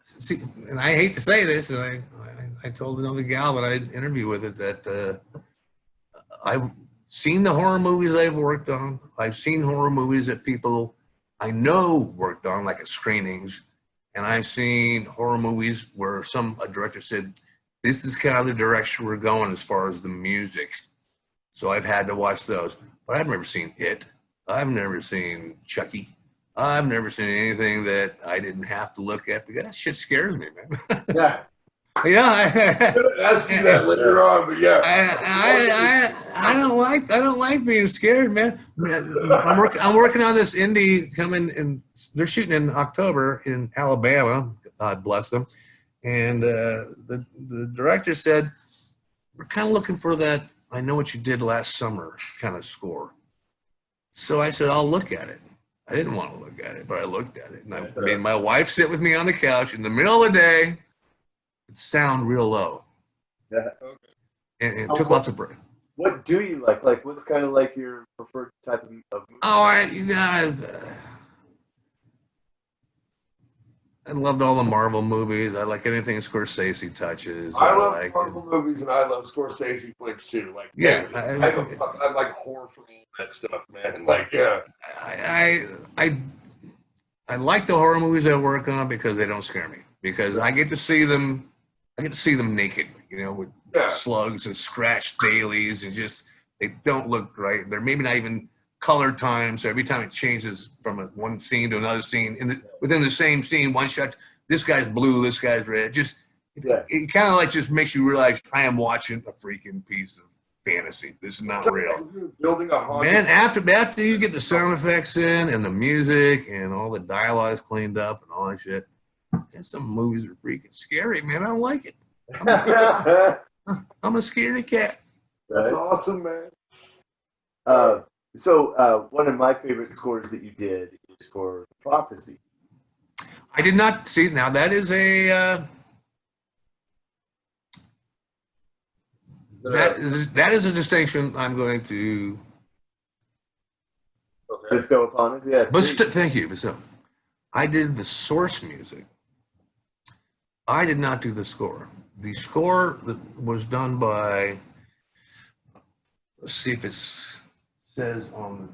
see, and I hate to say this, and I told another gal that I interviewed with it that I've seen the horror movies I've worked on. I've seen horror movies that people I know worked on, like at screenings, and I've seen horror movies where a director said, this is kind of the direction we're going as far as the music. So I've had to watch those. But I've never seen It. I've never seen Chucky. I've never seen anything that I didn't have to look at because that shit scares me, man. Yeah. Yeah. I'm gonna ask you that later on, but yeah. I don't like being scared, man. I'm working on this indie coming, and they're shooting in October in Alabama. God bless them. And the director said, we're kind of looking for that I Know What You Did Last Summer kind of score. So I said, I'll look at it. I didn't want to look at it, but I looked at it. And I made my wife sit with me on the couch in the middle of the day. It sound real low. Yeah. And it took lots of breath. What do you like? Like, what's kind of like your preferred type of movie? I loved all the Marvel movies. I like anything Scorsese touches. I love Marvel movies, and I love Scorsese flicks too. Like, I like horror from all that stuff, man. Like, yeah. I like the horror movies I work on because they don't scare me. Because I get to see them. Naked, with slugs and scratched dailies, and just they don't look right. They're maybe not even color time. So every time it changes from one scene to another scene, within the same scene, one shot, this guy's blue, this guy's red. Just it kind of like just makes you realize I am watching a freaking piece of fantasy. This is not real. Building a haunted. Man, after you get the sound effects in and the music and all the dialogue's cleaned up and all that shit, and some movies are freaking scary, man. I don't like it. I'm a scaredy cat. That's awesome, man. So one of my favorite scores that you did is for Prophecy. I did not see. Now that is a that is a distinction I'm going to bestow upon us. Yes. Thank you. So I did the source music. I did not do the score. The score that was done by. Let's see if it says on.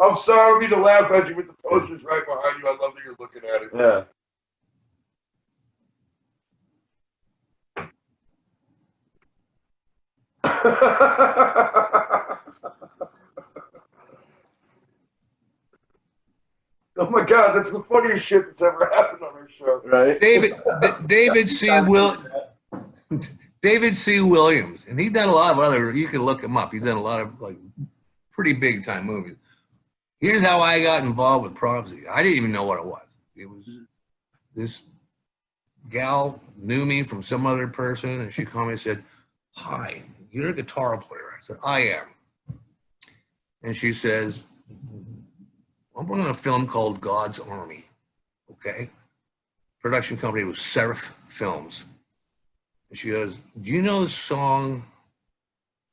I'm sorry to laugh at you with the posters right behind you. I love that you're looking at it. Yeah. Oh my God, that's the funniest shit that's ever happened on our show. Right. David C. Williams, and he's done a lot of other. You can look him up. He's done a lot of like pretty big time movies. Here's how I got involved with Prophecy. I didn't even know what it was. It was this gal knew me from some other person, and she called me and said, "Hi, you're a guitar player." I said, "I am." And she says, "I'm working on a film called God's Army." Okay. Production company was Seraph Films. And she goes, "Do you know the song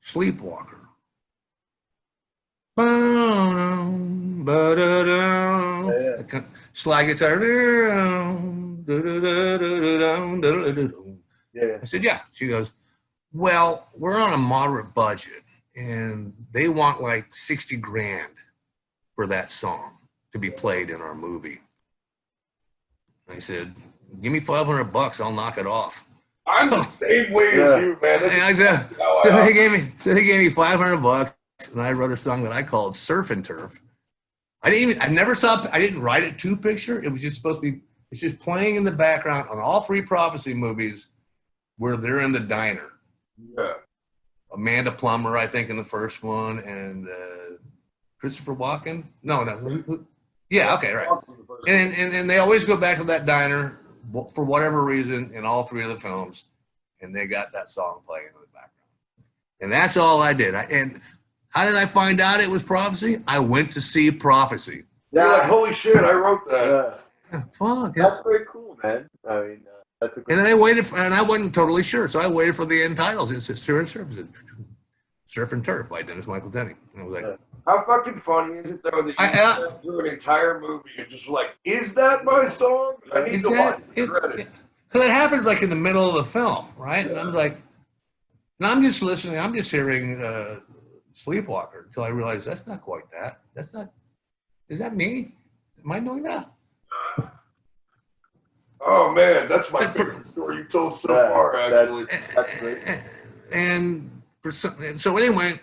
Sleepwalker?" Slide guitar. Yeah. I said, "Yeah." She goes, "Well, we're on a moderate budget and they want like 60 grand for that song to be played in our movie." I said, "Give me $500, I'll knock it off." I'm the same way as you, man. And I said, they gave me $500, and I wrote a song that I called Surf and Turf. I didn't write it to picture. It was just supposed to be. It's just playing in the background on all three Prophecy movies, where they're in the diner. Yeah. Amanda Plummer, I think, in the first one, and Christopher Walken. No. Yeah, okay, right. And they always go back to that diner for whatever reason in all three of the films, and they got that song playing in the background. And that's all I did. And how did I find out it was Prophecy? I went to see Prophecy. Yeah. You're like, holy shit, I wrote that. Yeah, fuck. That's very cool, man. I mean, that's a And then I waited, and I wasn't totally sure, so I waited for the end titles. It said Surf and Turf. It said Surf and Turf by Dennis Michael Tenney. And I was like, how fucking funny is it, though, that you went through an entire movie and just like, is that my song? I need to watch the credits. Because it happens like in the middle of the film, right? And I'm like, and I'm just listening. I'm just hearing Sleepwalker until I realize that's not quite that. That's not. Is that me? Am I doing that? Oh man, that's my favorite story you told so far. Actually, that's great. And so anyway,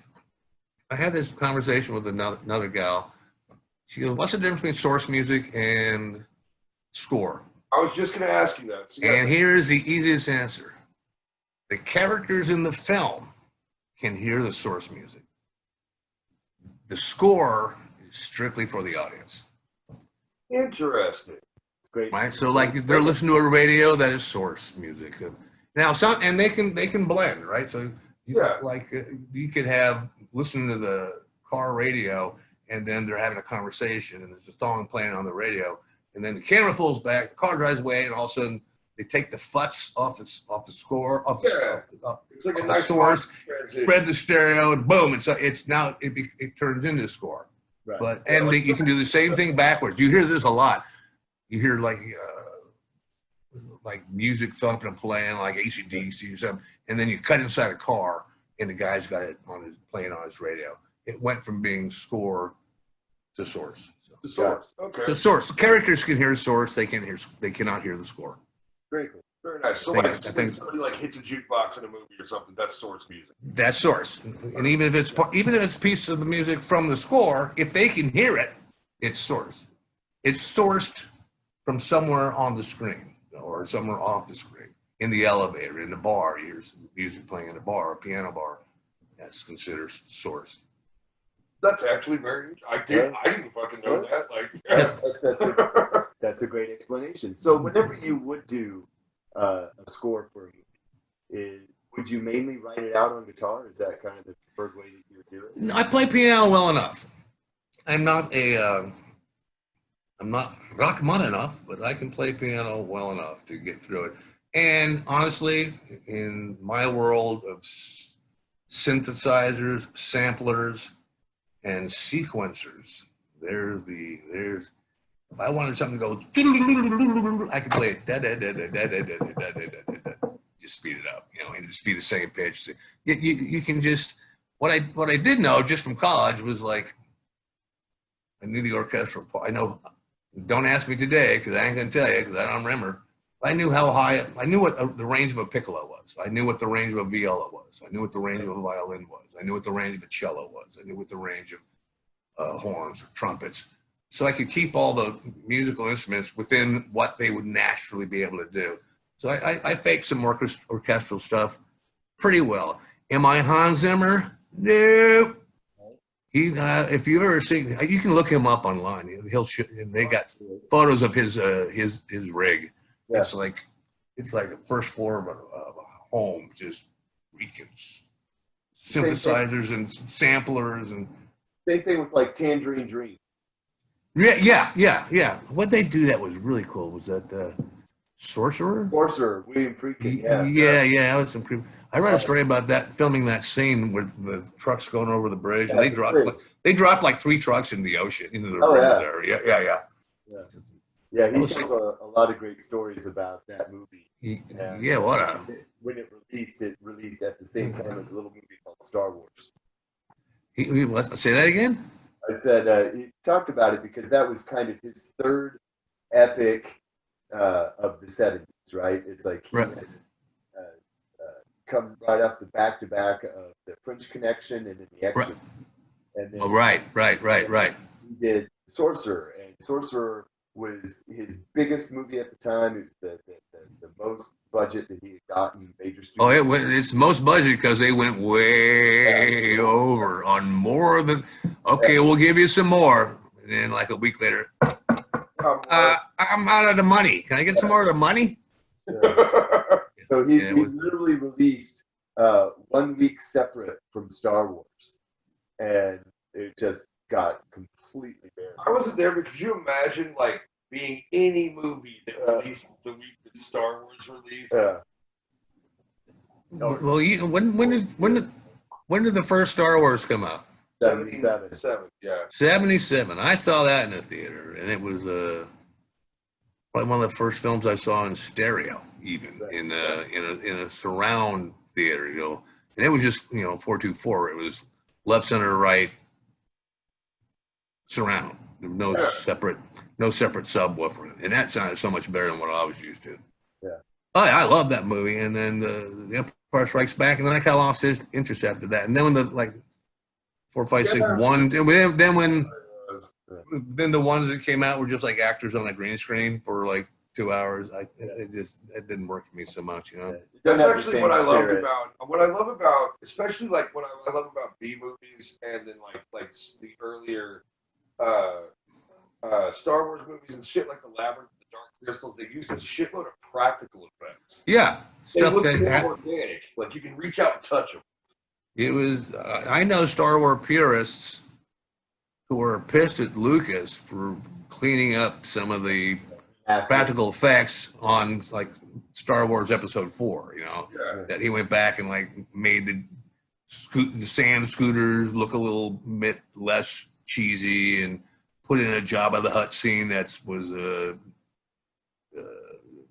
I had this conversation with another gal. She goes, "What's the difference between source music and score?" I was just going to ask you that. So, and here's the easiest answer: the characters in the film can hear the source music. The score is strictly for the audience. Interesting. Great. Right. So like they're listening to a radio, that is source music. Now and they can blend, right? So you could have listening to the car radio, and then they're having a conversation, and there's a song playing on the radio, and then the camera pulls back, the car drives away, and all of a sudden they take the futs off the score, it's like the source, spread the stereo, and boom, it turns into a score. Right. But you can do the same thing backwards. You hear this a lot. You hear like music thumping and playing, like AC/DC or something, and then you cut inside a car, and the guy's got it playing on his radio. It went from being score to source. So. The source. Okay. The source. The characters can hear the source. They cannot hear the score. Very cool. Very nice. So I when think somebody like hits a jukebox in a movie or something, that's source music. that's source. And even if it's a piece of the music from the score, if they can hear it, it's source. It's sourced from somewhere on the screen or somewhere off the screen. In the elevator, in the bar, you hear music playing in a bar, a piano bar. That's considered source. That's actually very. I didn't fucking know that. Like, that's a great explanation. So whenever you would do a score for a movie, would you mainly write it out on guitar? Is that kind of the preferred way that you would do it? I play piano well enough. I'm not Rachman enough, but I can play piano well enough to get through it. And honestly, in my world of synthesizers, samplers, and sequencers, there's if I wanted something to go, I could play it, just speed it up, and just be the same pitch. You can just, what I did know just from college was like, I knew the orchestral part. I know, don't ask me today because I ain't gonna tell you because I don't remember. I knew how high, I knew what the range of a piccolo was. I knew what the range of a viola was. I knew what the range of a violin was. I knew what the range of a cello was. I knew what the range of horns or trumpets. So I could keep all the musical instruments within what they would naturally be able to do. So I faked some orchestral stuff pretty well. Am I Hans Zimmer? No. If you've ever seen, you can look him up online. They got photos of his rig. Yeah. It's like a first floor of a home, just reaching synthesizers and samplers and. Same thing with like Tangerine Dream. Yeah. What they do that was really cool was that Sorcerer, William Friedkin. Yeah. That was some creepy. I read a story about that, filming that scene with the trucks going over the bridge, and they dropped like 3 trucks in the ocean, into the river there. Yeah. Yeah, he tells a lot of great stories about that movie. When it released at the same time as a little movie called Star Wars. What? Say that again? I said he talked about it because that was kind of his third epic of the 70s, right? It's like he had come right off the back-to-back of the French Connection and then the Exorcist. And then Right. He did Sorcerer, and Sorcerer was his biggest movie at the time. It was the most budget that he had gotten major studio. It's most budget because they went way over on more than. Okay, we'll give you some more. And then like a week later, I'm out of the money. Can I get some more of the money? So he literally released 1 week separate from Star Wars, and it just got completely buried. I wasn't there, but could you imagine like being any movie that released the week that Star Wars released? Well, when did the first Star Wars come out? 77. 77. I saw that in the theater, and it was probably one of the first films I saw in stereo, even in a surround theater, and it was just 424. It was left, center, right, surround. No separate subwoofer, and that sounded so much better than what I was used to. Yeah. I love that movie, and then the Empire Strikes Back, and then I kind of lost interest after that. And then when the 4, 5, 6, 1, then the ones that came out were just like actors on a green screen for like 2 hours. It didn't work for me so much, That's actually what I love about, especially like what I love about B movies, and then like the earlier Star Wars movies and shit like the Labyrinth, the Dark Crystal. They used a shitload of practical effects. Yeah, stuff that organic. Like you can reach out and touch them. It was. I know Star Wars purists who were pissed at Lucas for cleaning up some of the practical effects on like Star Wars Episode 4. That he went back and like made the sand scooters look a little bit less cheesy and put in a Jabba the Hutt scene that was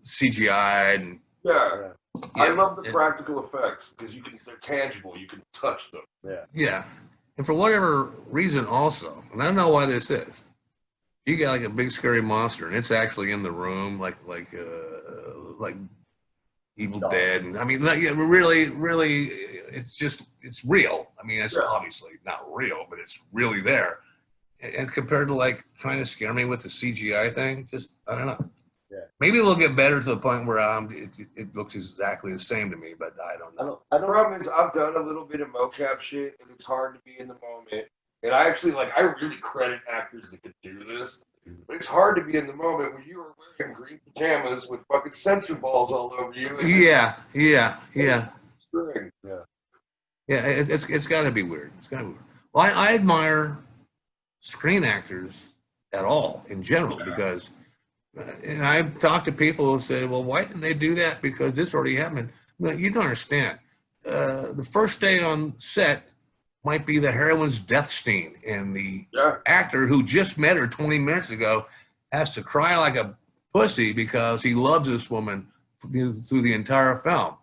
CGI'd. And I love the practical effects because they're tangible. You can touch them. Yeah. And for whatever reason also, and I don't know why this is, you got like a big scary monster and it's actually in the room, like Evil Dead, and I mean, really, it's real. I mean, it's obviously not real, but it's really there. And compared to like trying to scare me with the CGI thing, just I don't know. Yeah. Maybe it'll get better to the point where it looks exactly the same to me, but I don't know. The problem is I've done a little bit of mocap shit, and it's hard to be in the moment. And I actually I really credit actors that could do this. But it's hard to be in the moment when you are wearing green pajamas with fucking sensor balls all over you. Yeah. String. Yeah, it's got to be weird. It's got to be weird. Well, I admire screen actors at all in general because, and I've talked to people who say, well, why didn't they do that? Because this already happened. No, you don't understand. The first day on set might be the heroine's death scene, and the actor who just met her 20 minutes ago has to cry like a pussy because he loves this woman through the entire film.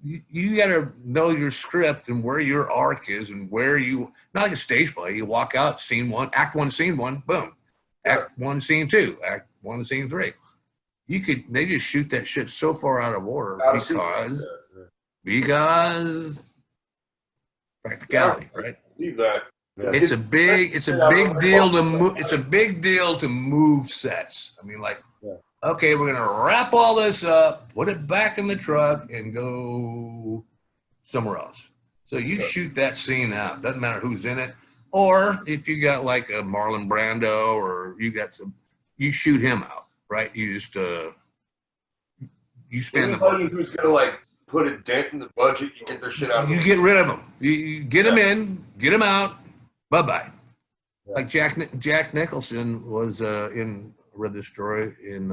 You got to know your script and where your arc is and where you, not like a stage play, you walk out, scene one, act one, scene one, boom. Act one, scene two, act one, scene three. They just shoot that shit so far out of order because practicality, right? Leave that. Yeah. It's a big deal to move sets. I mean, okay, we're gonna wrap all this up, put it back in the truck, and go somewhere else. So you shoot that scene out. Doesn't matter who's in it, or if you got like a Marlon Brando, or you shoot him out, right? You just you spend anybody who's gonna put a dent in the budget, you get their shit out. You get rid of them. You get them in, get them out. Bye bye. Yeah. Like Jack Nicholson was in. Read this story in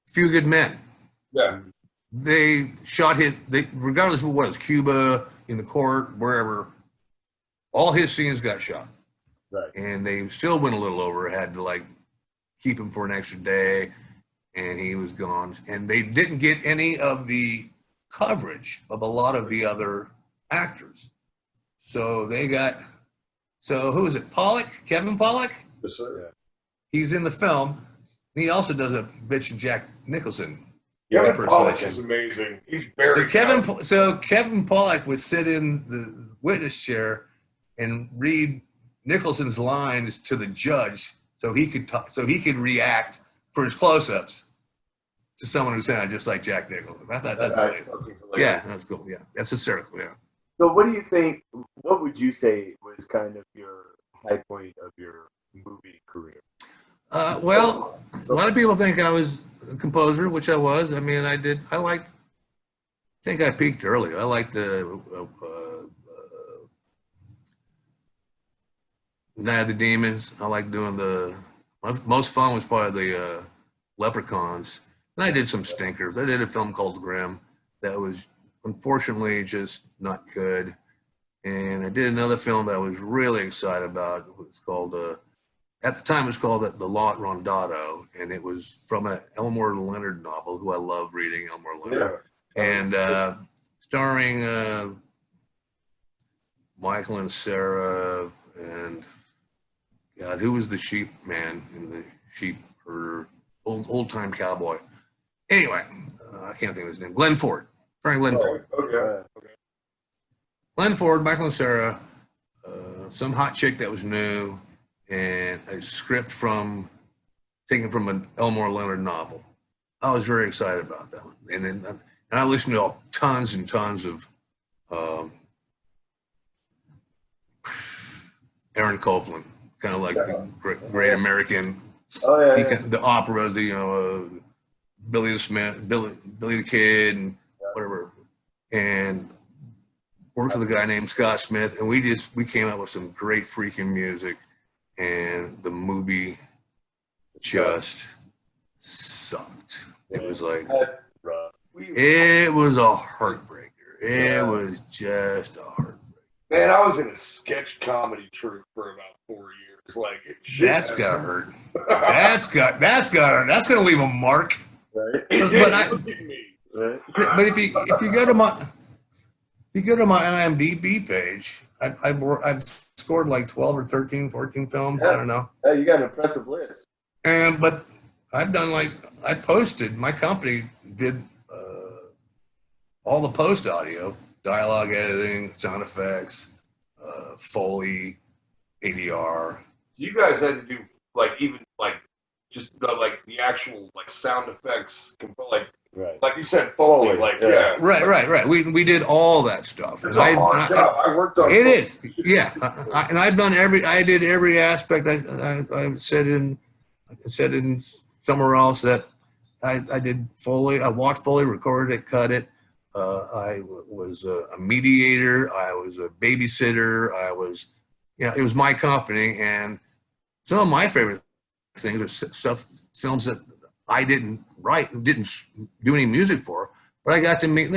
Few Good Men. Yeah. They shot regardless of what it was, Cuba, in the court, wherever, all his scenes got shot. Right. And they still went a little over, had to keep him for an extra day, and he was gone. And they didn't get any of the coverage of a lot of the other actors. So who is it? Kevin Pollak? Yes, sir. Yeah. He's in the film. He also does a bitch of Jack Nicholson. Kevin Pollak is amazing. He's very so Kevin Pollak would sit in the witness chair and read Nicholson's lines to the judge so he could react for his close-ups to someone who sounded just like Jack Nicholson. I thought that's that's cool. Yeah, that's hysterical. Yeah. So what do you think, what would you say was kind of your high point of your movie career? Well, a lot of people think I was a composer, which I was. I mean, I think I peaked early. I liked the Night of the Demons. I liked doing most fun was probably the Leprechauns. And I did some stinkers. I did a film called Grimm that was unfortunately just not good. And I did another film that I was really excited about. It was called, at the time it was called The Lot Rondato, and it was from an Elmore Leonard novel, who I love reading, Elmore Leonard. Yeah. And starring Michael and Sarah, and God, who was the sheep man in the sheep herder, old time cowboy. Anyway, I can't think of his name. Glenn Ford. Frank Glenn Ford. Okay. Glenn Ford, Michael and Sarah, some hot chick that was new, and a script taken from an Elmore Leonard novel. I was very excited about that one. And I listened to tons and tons of Aaron Copland, kind of like the great American, the opera, Billy the Smith, Billy the Kid, and whatever, and worked with a guy named Scott Smith, and we came up with some great freaking music, and the movie just sucked. It was like, that's rough. It was a heartbreaker. It was just a heartbreaker. Man, I was in a sketch comedy troupe for about 4 years. That's gotta hurt. That's gonna leave a mark. Right. But if you go to my IMDb page, I've scored like 12 or 13, 14 films. Yeah. I don't know. You got an impressive list. But I've done I posted, my company did all the post audio, dialogue editing, sound effects, Foley, ADR. You guys had to do even just the actual sound effects, like you said, Foley, yeah. Right. We did all that stuff. It's a hard job. I worked on it. Is, yeah. And I've done I did every aspect. I said in somewhere else that I did Foley. I watched Foley, recorded it, cut it. I was a mediator. I was a babysitter. It was my company, and some of my favorite things are films that I didn't write, didn't do any music for, but I got to meet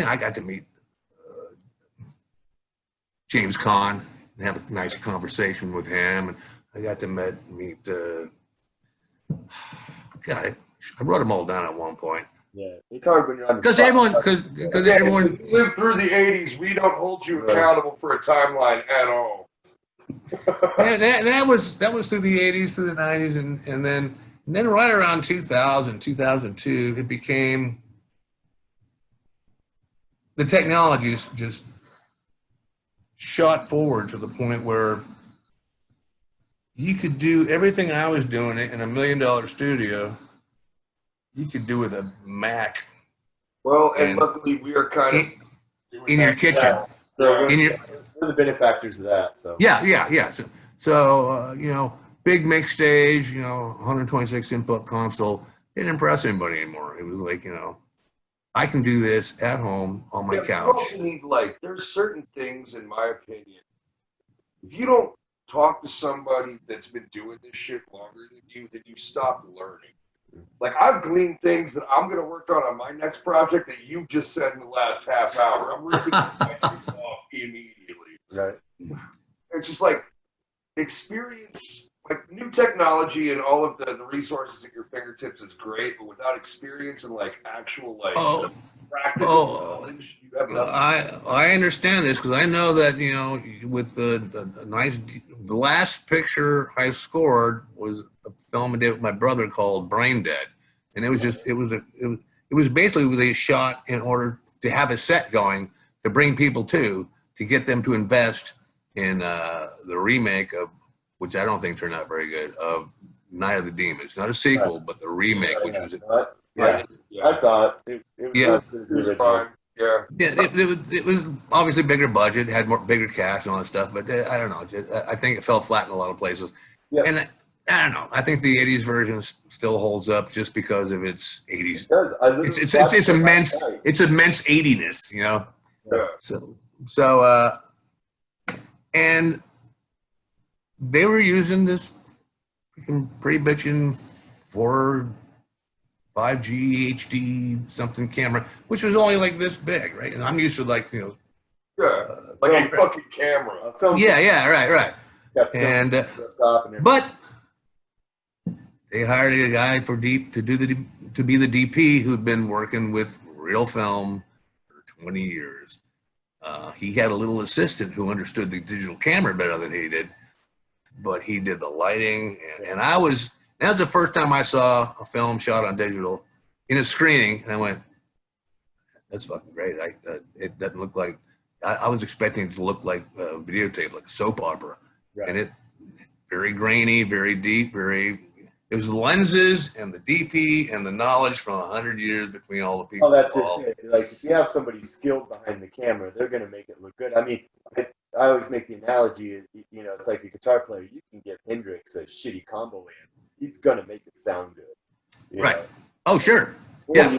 James Caan and have a nice conversation with him, and I got to meet. God, I wrote them all down at one point. Yeah, it's hard when you're on the because everyone if you lived through the '80s. We don't hold you accountable for a timeline at all. that was through the '80s, through the '90s, and then right around 2000, 2002, it became the technologies just shot forward to the point where you could do everything I was doing in $1 million studio. You could do with a Mac. Well, and luckily we are kind of in your kitchen. Yeah. So we're the benefactors of that. So yeah. So big mix stage, 126 input console didn't impress anybody anymore. It was like, I can do this at home on my couch. You need, there's certain things, in my opinion, if you don't talk to somebody that's been doing this shit longer than you, then you stop learning. I've gleaned things that I'm going to work on my next project that you just said in the last half hour. I'm ripping my off immediately. Right. It's just experience, new technology and all of the resources at your fingertips is great, but without experience and actual practical knowledge, you have nothing. I understand this because I know that with the last picture I scored was a film I did with my brother called Brain Dead, and it was basically they shot in order to have a set going to bring people to get them to invest in the remake of, which I don't think turned out very good, of Night of the Demons. Not a sequel, but the remake, which was I saw it. It was fine. Yeah. It was obviously bigger budget, had bigger cast and all that stuff, but I don't know. I think it fell flat in a lot of places. Yeah. And I don't know. I think the '80s version still holds up just because of its '80s. It does. It's immense. It's immense '80ness, Yeah. So and they were using this freaking pretty bitchin' 5G HD something camera, which was only like this big, right? And I'm used to a fucking camera. Yeah, right. And but they hired a guy to be the DP who'd been working with real film for 20 years. He had a little assistant who understood the digital camera better than he did, but he did the lighting. And that was the first time I saw a film shot on digital in a screening, and I went, "That's fucking great." It doesn't look like I was expecting it to look like a videotape, like a soap opera, and it very grainy, very deep, It was the lenses and the DP and the knowledge from 100 years between all the people. Oh, that's involved. it. If you have somebody skilled behind the camera, they're going to make it look good. I mean, I always make the analogy. It's like a guitar player. You can give Hendrix a shitty combo amp. He's going to make it sound good. Right. Oh, sure. Yeah.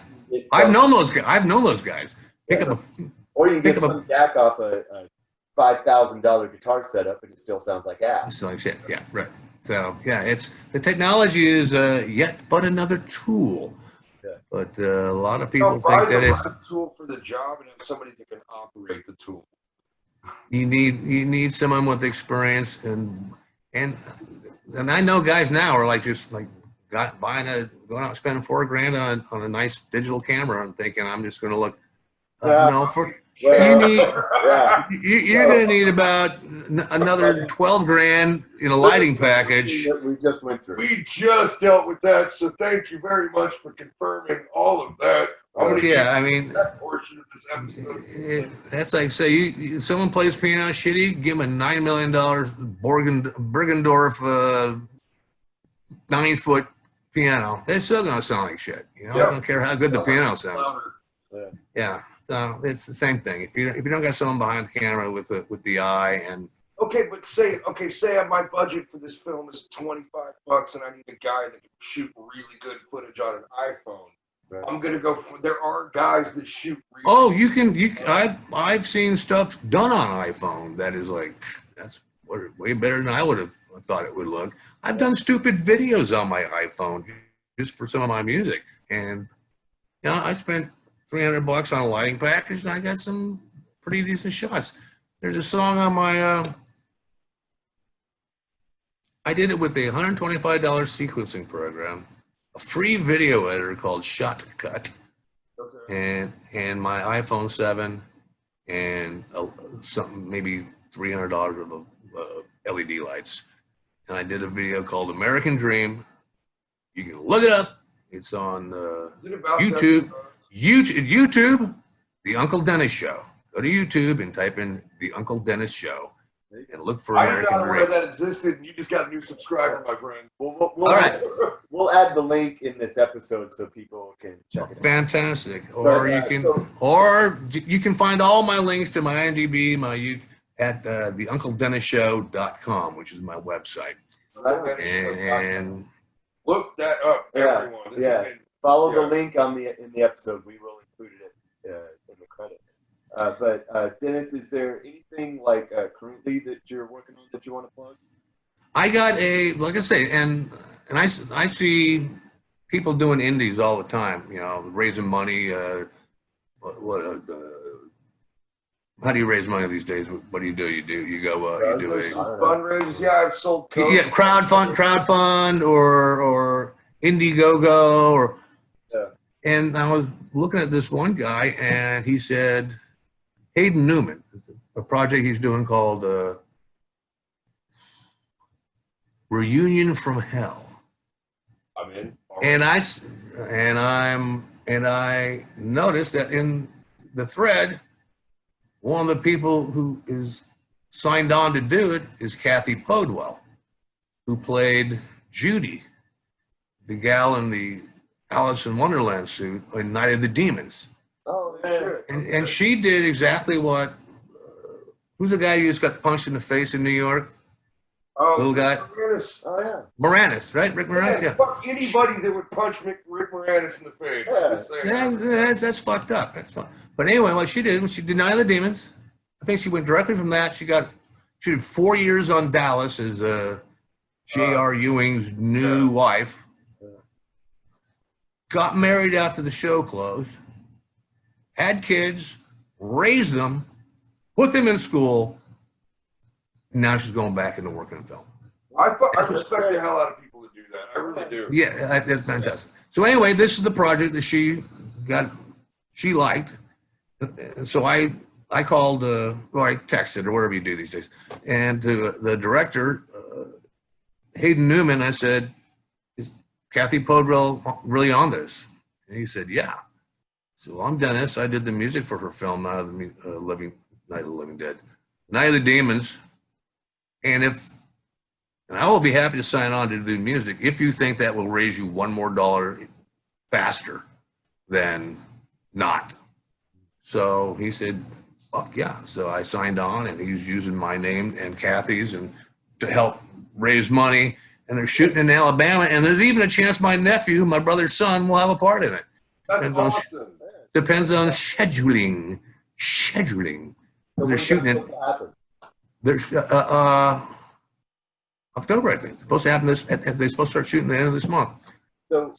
I've known those guys. Or you can get some DAC off a $5,000 guitar setup, and it still sounds like ass. It's like shit. Yeah. Right. So it's the technology is yet but another tool, but a lot of people think that it's a tool for the job and have somebody that can operate the tool. You need someone with experience, and I know guys now are going out and spending $4,000 on a nice digital camera and thinking I'm just going to look. You need, Yeah. you're going to need about another 12 grand in a lighting package. That we just went through. We just dealt with that, so thank you very much for confirming all of that. I'm gonna Yeah, I mean, that portion of this episode. that's like, say, someone plays piano shitty, give them a $9 million Bergendorf 9-foot piano. They're still going to sound like shit. You know, I don't care how good the piano sounds. Yeah, so it's the same thing. If you don't got someone behind the camera with the eye and Okay, but say my budget for this film is $25, and I need a guy that can shoot really good footage on an iPhone. Right. I'm gonna go for. There are guys that shoot. Really oh, you can. I've seen stuff done on iPhone that is like that's way better than I would have thought it would look. I've done stupid videos on my iPhone just for some of my music, and you know I spent $300 on a lighting package, and I got some pretty decent shots. There's a song on my. I did it with a $125 sequencing program, a free video editor called Shotcut, and my iPhone 7, and something maybe $300 worth of LED lights. And I did a video called American Dream. You can look it up. It's on YouTube. YouTube, The Uncle Dennis Show. Go to YouTube and type in The Uncle Dennis Show and look for American Dream. I did not aware that existed, and you just got a new subscriber, my friend. All right. We'll add the link in this episode so people can check it out. Fantastic. Or you can find all my links to my IMDb, at theuncledennisshow.com, which is my website. And look that up, everyone. Follow the link in the episode. We will include it in the credits. But Dennis, is there anything like currently that you're working on that you want to plug? I got like I say, and I see people doing indies all the time. You know, raising money. How do you raise money these days? What do? You go. You do a fundraisers. Yeah, I've sold. Codes. Yeah, crowdfund, or Indiegogo, or. Yeah. And I was looking at this one guy, and he said, Hayden Newman, a project he's doing called Reunion from Hell. I'm in. And I noticed that in the thread, one of the people who is signed on to do it is Kathy Podwell, who played Judy, the gal in the Alice in Wonderland suit in Night of the Demons. Oh, sure. And she did exactly what. Who's the guy who just got punched in the face in New York? Oh, little guy. Moranis. Oh yeah. Moranis, right? Rick Moranis. Yeah. Fuck anybody that would punch Rick Moranis in the face. Yeah. That's fucked up. That's fun. But anyway, what she did was she did Night of the Demons. I think she went directly from that. She did 4 years on Dallas as J.R. Ewing's new wife. Got married after the show closed, had kids, raised them, put them in school, and now she's going back into working in film. I respect the hell out of people that do that. I really do. Yeah, that's fantastic. So anyway, this is the project that she liked. So I called, or I texted, or whatever you do these days, and to the director, Hayden Newman, I said, Kathy Podwell really on this? And he said, yeah. So well, I'm Dennis. I did the music for her film, Night of the Living Dead, Night of the Demons. And I will be happy to sign on to do music if you think that will raise you $1 more faster than not. So he said, fuck yeah. So I signed on, and he's using my name and Kathy's and to help raise money. And they're shooting in Alabama, and there's even a chance my nephew, my brother's son, will have a part in it. Depends on scheduling. So they're shooting in. There's October, I think. It's supposed to happen they're supposed to start shooting at the end of this month. So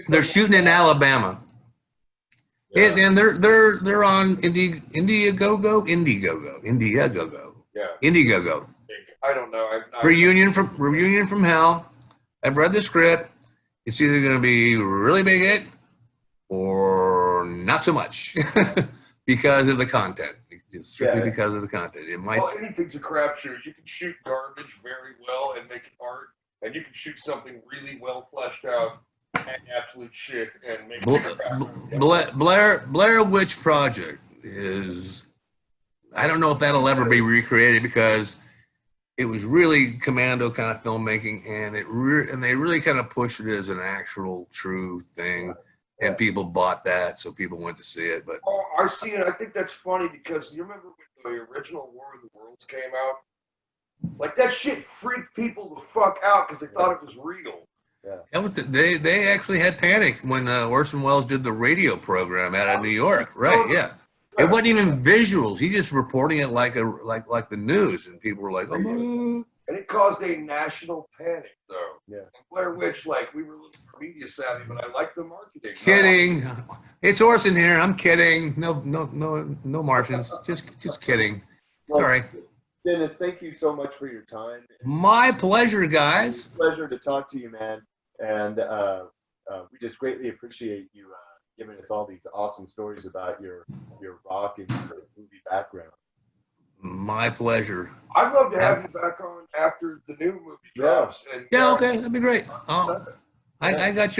they're shooting in Alabama. Yeah. And they're on Indiegogo. Yeah. Indiegogo. I don't know. Reunion from Hell. I've read the script. It's either going to be really big hit or not so much. because of the content. Just strictly because of the content. It might. Well, anything's a crapshoot. You can shoot garbage very well and make it art, and you can shoot something really well fleshed out and absolute shit and make it Blair Witch Project is. I don't know if that'll ever be recreated because it was really commando kind of filmmaking, and they really kind of pushed it as an actual true thing. And people bought that, so people went to see it. But I see it. I think that's funny because you remember when the original War of the Worlds came out? Like, that shit freaked people the fuck out because they thought it was real. Yeah. They actually had panic when Orson Welles did the radio program out of New York. Right, yeah. It wasn't even visuals. He just reporting it like the news, and people were like, "Oh." And it caused a national panic, though. Yeah. And Blair Witch, like, we were a little media savvy, but I like the marketing. Kidding. It's Orson here. I'm kidding. No Martians. Just kidding. Sorry. Dennis, thank you so much for your time. My pleasure, guys. Pleasure to talk to you, man. And we just greatly appreciate you giving us all these awesome stories about your rock and your movie background. My pleasure. I'd love to have you back on after the new movie drops. And, okay, that'd be great. I got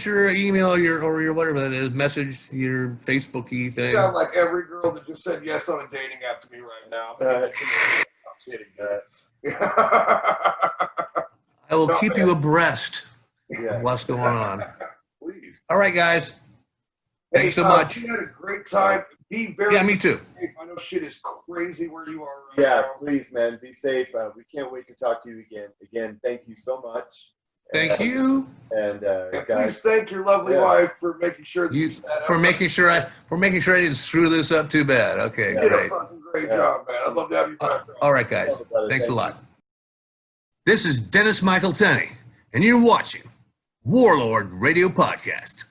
your email, or whatever that is, message, your Facebooky thing. You sound like every girl that just said yes on a dating app to me right now. I'm kidding. I will keep you abreast of what's going on. Please. All right, guys. Thanks so much. We had a great time. Be very me too. safe. I know shit is crazy where you are right now. Please, man, be safe. We can't wait to talk to you again. Again, thank you so much. Thank you. And please guys, thank your lovely wife for making sure that for making sure I didn't screw this up too bad. Okay, you did great. a fucking great job, man. I'd love to have you back. All right, guys. Thanks a lot. This is Dennis Michael Tenney, and you're watching Warlord Radio Podcast.